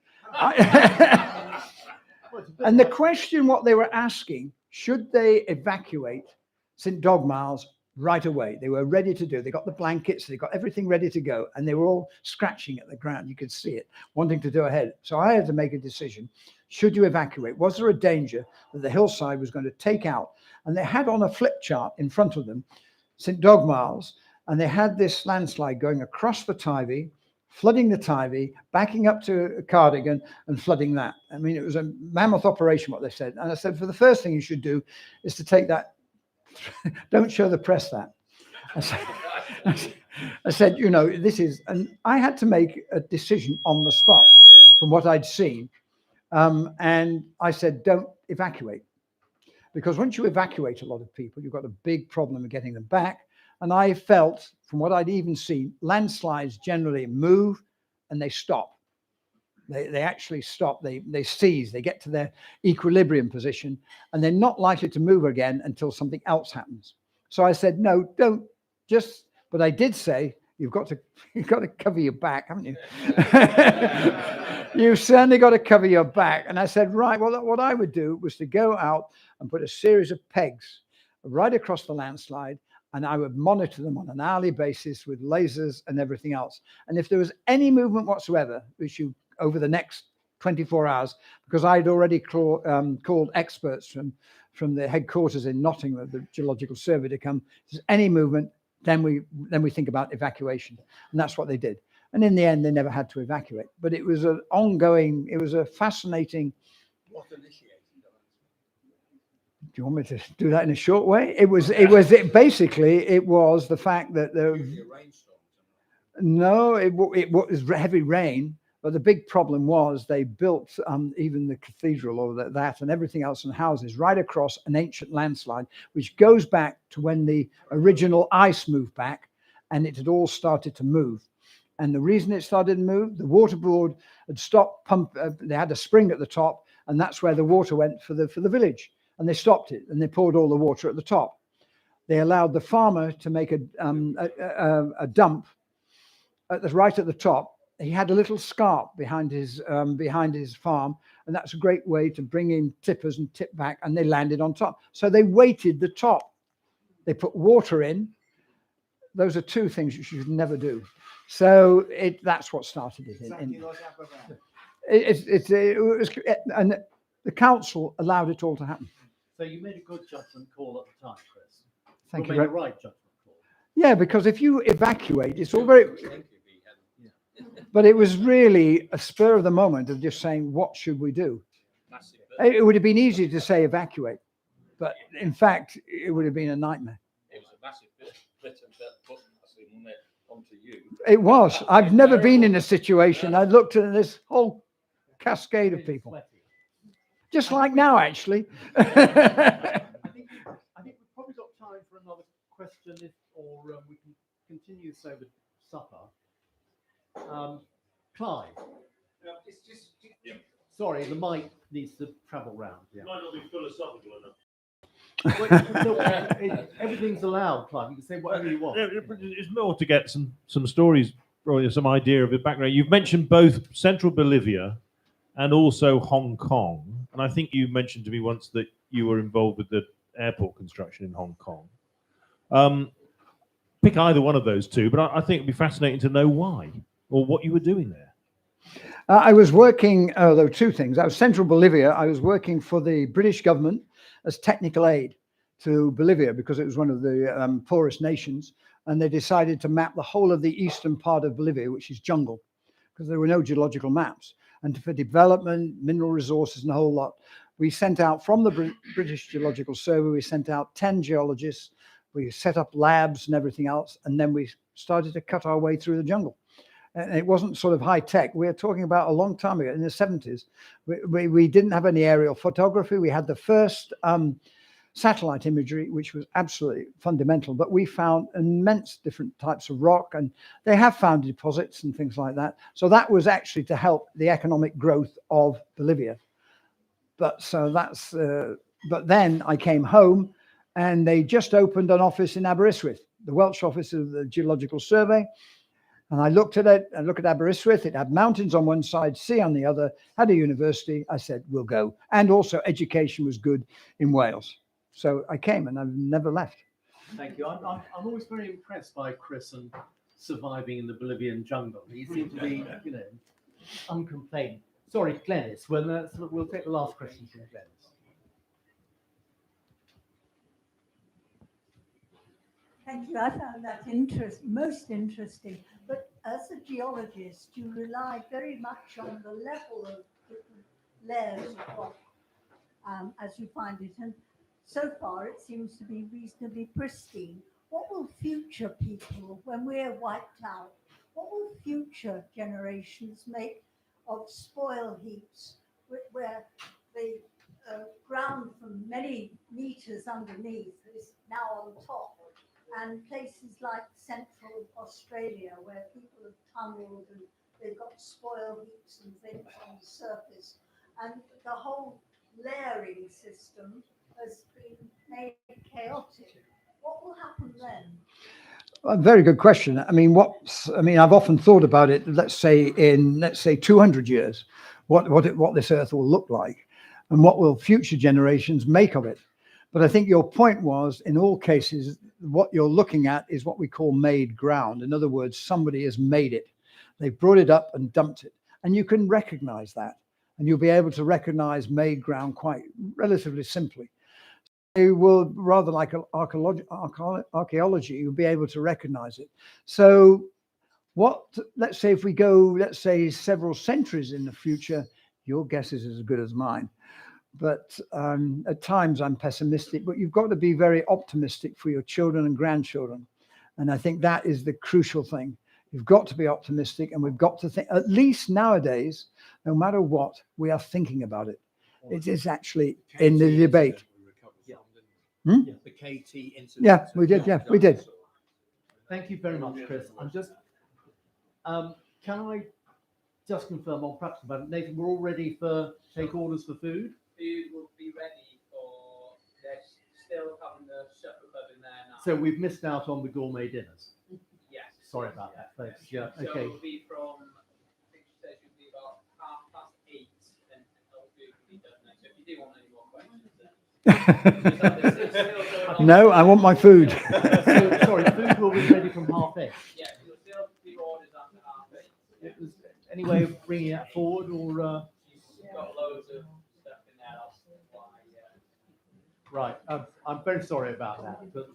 And the question, what they were asking, should they evacuate St. Dogmiles right away? They were ready to do. They got the blankets, they got everything ready to go. And they were all scratching at the ground. You could see it, wanting to do ahead. So I had to make a decision. Should you evacuate? Was there a danger that the hillside was going to take out? And they had on a flip chart in front of them, St. Dogmiles, and they had this landslide going across the Tywey, flooding the Tywey, backing up to Cardigan and flooding that. I mean, it was a mammoth operation, what they said. And I said, for the first thing you should do is to take that, don't show the press that. I said, this is, and I had to make a decision on the spot from what I'd seen. And I said, don't evacuate. Because once you evacuate a lot of people, you've got a big problem of getting them back. And I felt, from what I'd even seen, landslides generally move and they stop. They actually stop. They cease. They get to their equilibrium position, and they're not likely to move again until something else happens. So I said, no, don't just. But I did say, you've got to cover your back, haven't you? You've certainly got to cover your back. And I said, right, well, what I would do was to go out and put a series of pegs right across the landslide, and I would monitor them on an hourly basis with lasers and everything else. And if there was any movement whatsoever, which over the next 24 hours, because I'd already called experts from the headquarters in Nottingham, the Geological Survey, to come, if there's any movement, then we think about evacuation. And that's what they did. And in the end, they never had to evacuate. But it was an ongoing, it was a fascinating. What initiated that? Do you want me to do that in a short way? It was the fact that no, it was heavy rain. But the big problem was they built even the cathedral or that and everything else and houses right across an ancient landslide, which goes back to when the original ice moved back, and it had all started to move. And the reason it started to move, the water board had stopped they had a spring at the top, and that's where the water went for the village. And they stopped it, and they poured all the water at the top. They allowed the farmer to make a dump right at the top. He had a little scarp behind his farm, and that's a great way to bring in tippers and tip back, and they landed on top. So they weighted the top. They put water in. Those are two things you should never do. So that's what started it. And the council allowed it all to happen. So you made a good judgment call at the time, Chris. Thank you. You made the right judgment call. Yeah, because if you evacuate, it's all very. But it was really a spur of the moment of just saying, what should we do? It would have been easy to say evacuate, but in fact, it would have been a nightmare. It was a massive bit and put massive money onto you. It was. I've never been in a situation. I looked at this whole cascade of people, just like now, actually. I think we've probably got time for another question, or we can continue this over supper. Clive. It's just. Sorry, the mic needs to travel round. Yeah. Might not be philosophical enough. Everything's allowed, Clive. You can say whatever you want. It's more to get some stories or some idea of the background. You've mentioned both central Bolivia and also Hong Kong. And I think you mentioned to me once that you were involved with the airport construction in Hong Kong. Pick either one of those two, but I think it'd be fascinating to know why or what you were doing there. I was working, there were two things. I was central Bolivia. I was working for the British government as technical aid to Bolivia because it was one of the poorest nations. And they decided to map the whole of the eastern part of Bolivia, which is jungle, because there were no geological maps. And for development, mineral resources and a whole lot, we sent out from the British Geological Survey, we sent out 10 geologists. We set up labs and everything else. And then we started to cut our way through the jungle. And it wasn't sort of high tech. We're talking about a long time ago, in the 70s. We didn't have any aerial photography. We had the first satellite imagery, which was absolutely fundamental. But we found immense different types of rock, and they have found deposits and things like that. So that was actually to help the economic growth of Bolivia. But so that's. But then I came home, and they just opened an office in Aberystwyth, the Welsh office of the Geological Survey. And I looked at it, and look at Aberystwyth. It had mountains on one side, sea on the other, had a university. I said, we'll go. And also education was good in Wales. So I came and I've never left. Thank you. I'm always very impressed by Chris and surviving in the Bolivian jungle. He seems to be, uncomplaining. Sorry, Glenys. We'll take the last question from Glenys. Thank you. I found that most interesting. But as a geologist, you rely very much on the level of different layers of rock as you find it. And so far, it seems to be reasonably pristine. What will future people, when we're wiped out, what will future generations make of spoil heaps where the ground from many meters underneath is now on top? And places like central Australia, where people have tunneled and they've got spoil heaps and things on the surface, and the whole layering system has been made chaotic. What will happen then? A very good question. I mean, I've often thought about it. Let's say 200 years, what this Earth will look like, and what will future generations make of it. But I think your point was, in all cases, what you're looking at is what we call made ground. In other words, somebody has made it. They've brought it up and dumped it. And you can recognize that. And you'll be able to recognize made ground quite relatively simply. You will, rather like archaeology, you'll be able to recognize it. So let's say if we go, several centuries in the future, your guess is as good as mine. But at times I'm pessimistic, but you've got to be very optimistic for your children and grandchildren. And I think that is the crucial thing. You've got to be optimistic, and we've got to think, at least nowadays, no matter what, we are thinking about it. It is actually in the debate. The KT incident. Yeah, we did. Yeah, we did. Thank you very much, Chris. I'm just, can I just confirm on practice about it? Nathan, we're all ready for take orders for food? Food will be ready for, they're still having the shuttle club in there now. So we've missed out on the gourmet dinners. Yes. Sorry about that, folks. Yeah, So okay. it'll be from, I think she said it will be about 8:30, and all food will be done then. So if you do want any more questions, then. No, I want my food. So, sorry, food will be ready from 8:30. Yeah, you'll still do orders after 8:30. It was any way of bringing that forward, or? You've got loads of stuff in there. I'll supply, Right, I'm very sorry about that, but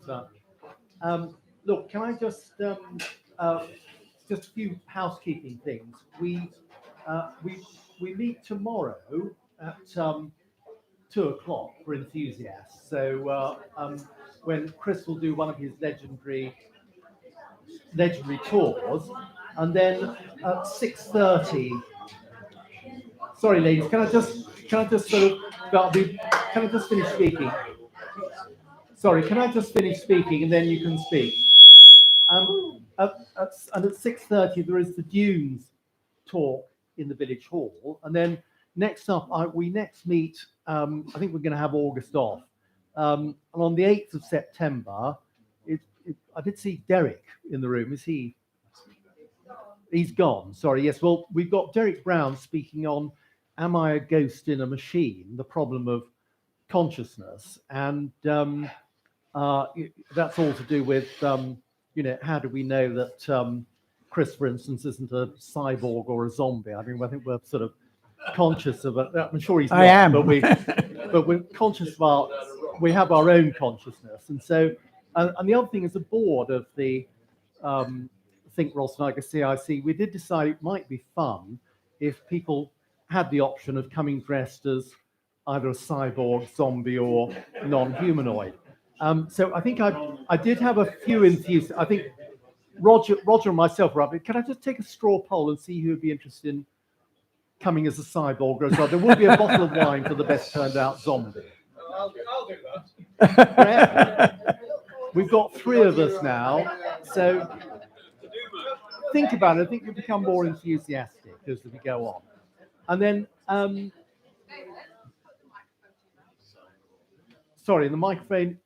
look, can I just a few housekeeping things. We meet tomorrow at 2 o'clock for enthusiasts. So when Chris will do one of his legendary tours, and then at 6:30. Sorry, ladies, can I just sort of can I just finish speaking? Sorry, can I just finish speaking and then you can speak? And at 6:30 there is the Dunes talk in the village hall, and then next up we next meet. I think we're going to have August off, and on the 8th of September, I did see Derek in the room. Is he? He's gone. Sorry. Yes. Well, we've got Derek Brown speaking on "Am I a Ghost in a Machine?" The problem of consciousness, and that's all to do with how do we know that Chris, for instance, isn't a cyborg or a zombie? I mean, I think we're sort of conscious of it. I'm sure he's not, I am. but we're conscious of we have our own consciousness, and so and the other thing is the board of the Think Rhosneigr CIC. We did decide it might be fun if people had the option of coming dressed as either a cyborg, zombie, or non-humanoid. So I think I did have a few enthusiasts. I think Roger and myself were up. Can I just take a straw poll and see who would be interested in coming as a cyborg or as well? There will be a bottle of wine for the best turned out zombie. I'll do that. We've got 3 of us now, so think about it. I think you become more enthusiastic as we go on. And then, sorry, the microphone.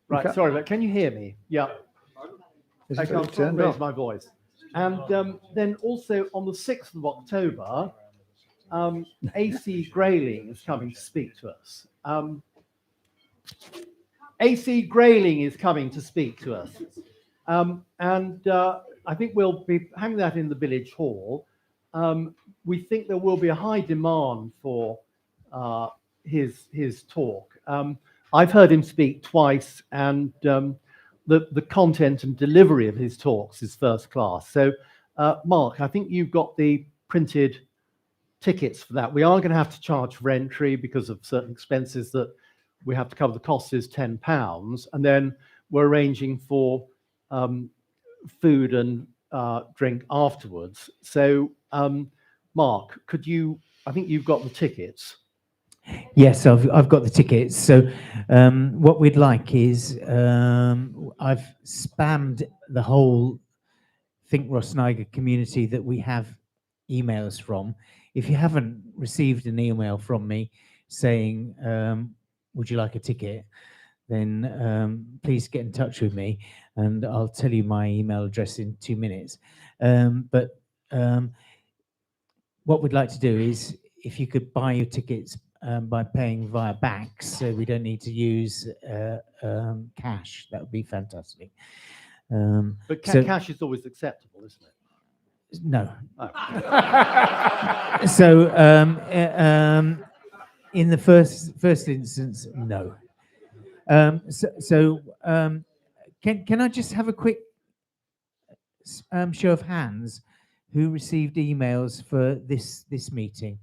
Right, sorry, but can you hear me? Yeah. I can't raise my voice. And then also on the 6th of October, AC Grayling is coming to speak to us. AC Grayling is coming to speak to us. And I think we'll be having that in the village hall. We think there will be a high demand for his talk. I've heard him speak twice, and the content and delivery of his talks is first class. So, Mark, I think you've got the printed tickets for that. We are going to have to charge for entry because of certain expenses that we have to cover. The cost is £10, and then we're arranging for food and drink afterwards. So, Mark, could you? I think you've got the tickets. Yes, I've got the tickets. So what we'd like is I've spammed the whole Think Rhosneigr community that we have emails from. If you haven't received an email from me saying, would you like a ticket, then please get in touch with me and I'll tell you my email address in 2 minutes. But what we'd like to do is if you could buy your tickets by paying via backs, so we don't need to use cash, that would be fantastic. But cash is always acceptable, isn't it? No. Oh. So in the first instance, no. Can I just have a quick show of hands who received emails for this meeting?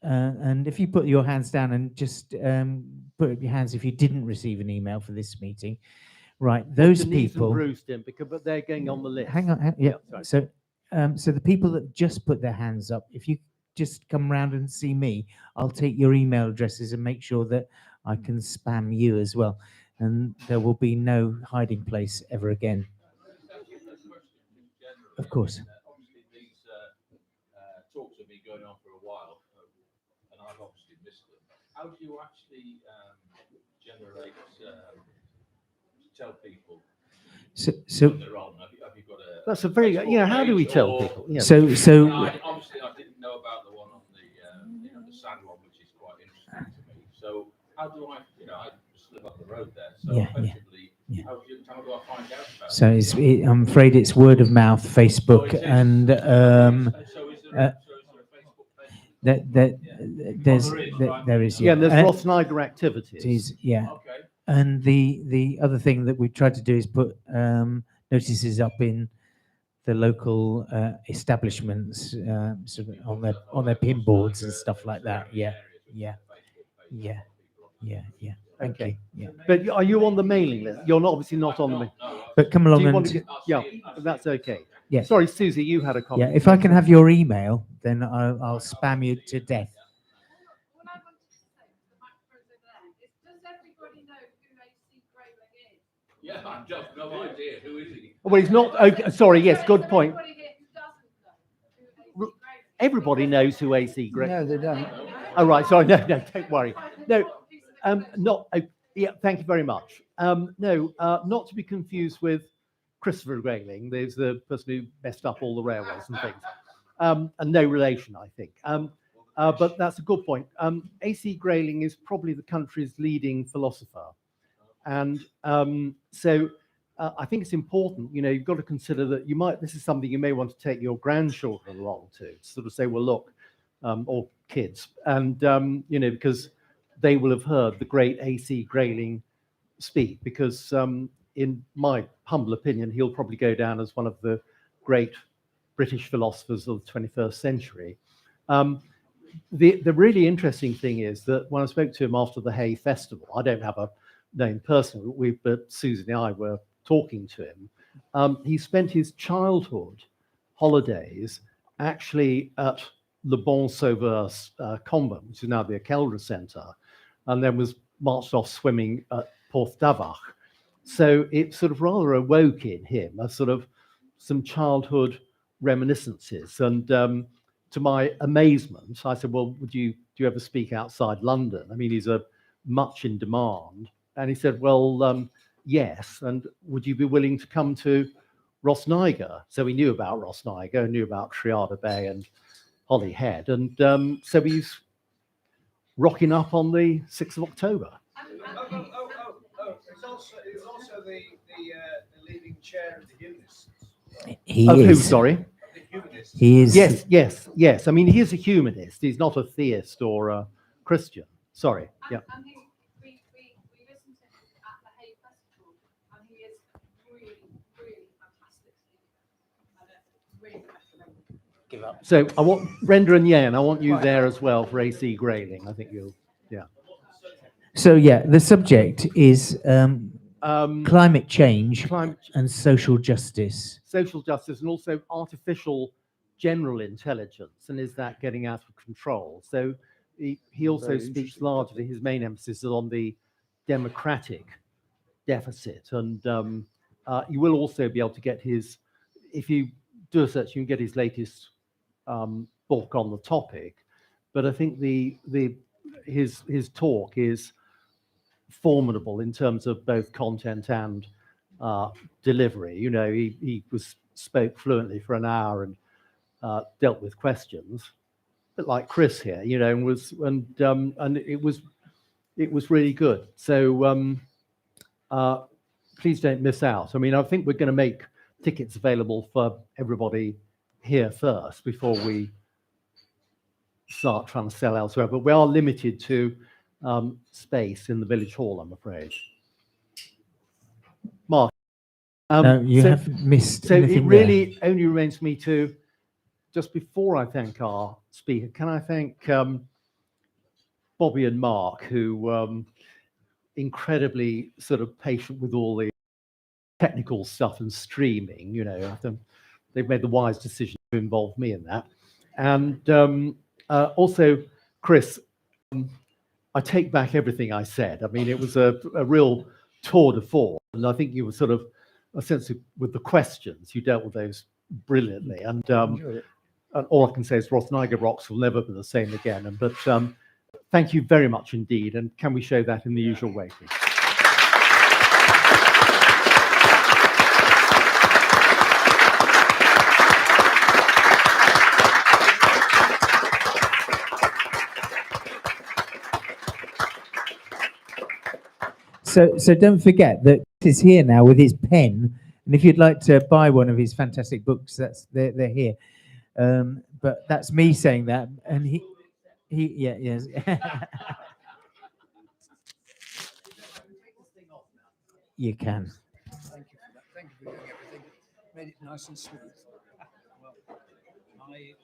And if you put your hands down and just put up your hands if you didn't receive an email for this meeting, right? Those Denise people. and Bruce didn't, but they're going on the list. Hang on, yeah. So the people that just put their hands up, if you just come round and see me, I'll take your email addresses and make sure that I can spam you as well, and there will be no hiding place ever again. Of course. Obviously, these talks have been going on for a while, and I've obviously missed them. How do you actually generate, tell people when they're on? Have you got a? That's a very how do we tell people? Yeah. So Obviously, I didn't know about the one on the the sand one, which is quite interesting to me. So how do I, I just live up the road there. So effectively, how do I find out about it? So I'm afraid it's word of mouth, Facebook, and there is. Yeah, there's Rhosneigr activities. Yeah. Okay. And the other thing that we tried to do is put notices up in the local establishments, sort of on their pin boards and stuff like that. Yeah. Yeah, yeah. Thank Okay. you. Yeah. But are you on the mailing list? You're not, obviously not on the. But come Do along you and want to get, yeah, that's okay. yeah. Sorry, Susie, you had a Yeah, comment. if I can have your email, then I'll spam you to death. Yeah, I've just no idea. Who is he? Well, he's not. Okay, sorry, yes, good point. Everybody knows who AC Gray. No, they don't. Oh, right. Sorry. No, don't worry. No, not. Yeah, thank you very much. No, not to be confused with Christopher Grayling. There's the person who messed up all the railways and things. And no relation, I think. But that's a good point. AC Grayling is probably the country's leading philosopher. And so I think it's important, you've got to consider that this is something you may want to take your grandchildren along to sort of say, well, look, or kids, and, because they will have heard the great AC Grayling speak, because in my humble opinion, he'll probably go down as one of the great British philosophers of the 21st century. The really interesting thing is that when I spoke to him after the Hay Festival, I don't have a name personally, but Susan and I were talking to him. He spent his childhood holidays actually at Le Bon Sauveur convent, which is now the Ekeldra Centre, and then was marched off swimming at Porth Davach. So it sort of rather awoke in him a sort of some childhood reminiscences. And to my amazement, I said, well, do you ever speak outside London? I mean, he's much in demand. And he said, well, yes. And would you be willing to come to Rhosneigr? So we knew about Rhosneigr, knew about Triada Bay and Holyhead. And so he's rocking up on the 6th of October. It's also the leading chair of the humanists. He of is. Who, sorry? The humanists. He is. Yes. I mean, he is a humanist. He's not a theist or a Christian. Sorry. Yeah. And we listened to him at the Hay Festival, and he is really, really fantastic. Really Give up. So I want Brenda and Yen, I want you there as well for AC Grayling. I think you'll, yeah. So yeah, the subject is climate change and social justice. Social justice and also artificial general intelligence, and is that getting out of control? So he also speaks largely, his main emphasis is on the democratic deficit, and you will also be able to get his, if you do a search, you can get his latest book on the topic. But I think his talk is formidable in terms of both content and delivery. He spoke fluently for an hour and dealt with questions, a bit like Chris here, and it was really good. So please don't miss out. I mean, I think we're going to make tickets available for everybody here first before we start trying to sell elsewhere. But we are limited to space in the village hall, I'm afraid. Mark. No, you haven't missed So anything it really only remains for me to, just before I thank our speaker, can I thank Bobby and Mark, who incredibly sort of patient with all the technical stuff and streaming. They've made the wise decision to involve me in that. And also, Chris, I take back everything I said. I mean, it was a real tour de force, and I think you were sort of a sense of, with the questions, you dealt with those brilliantly. And all I can say is Rhosneigr Rocks will never be the same again. But thank you very much indeed. And can we show that in the usual way, please? So don't forget that he's here now with his pen, and if you'd like to buy one of his fantastic books, they're here. But that's me saying that, and yes. You can. Thank you for that. Thank you for doing everything. Made it nice and smooth. Well, I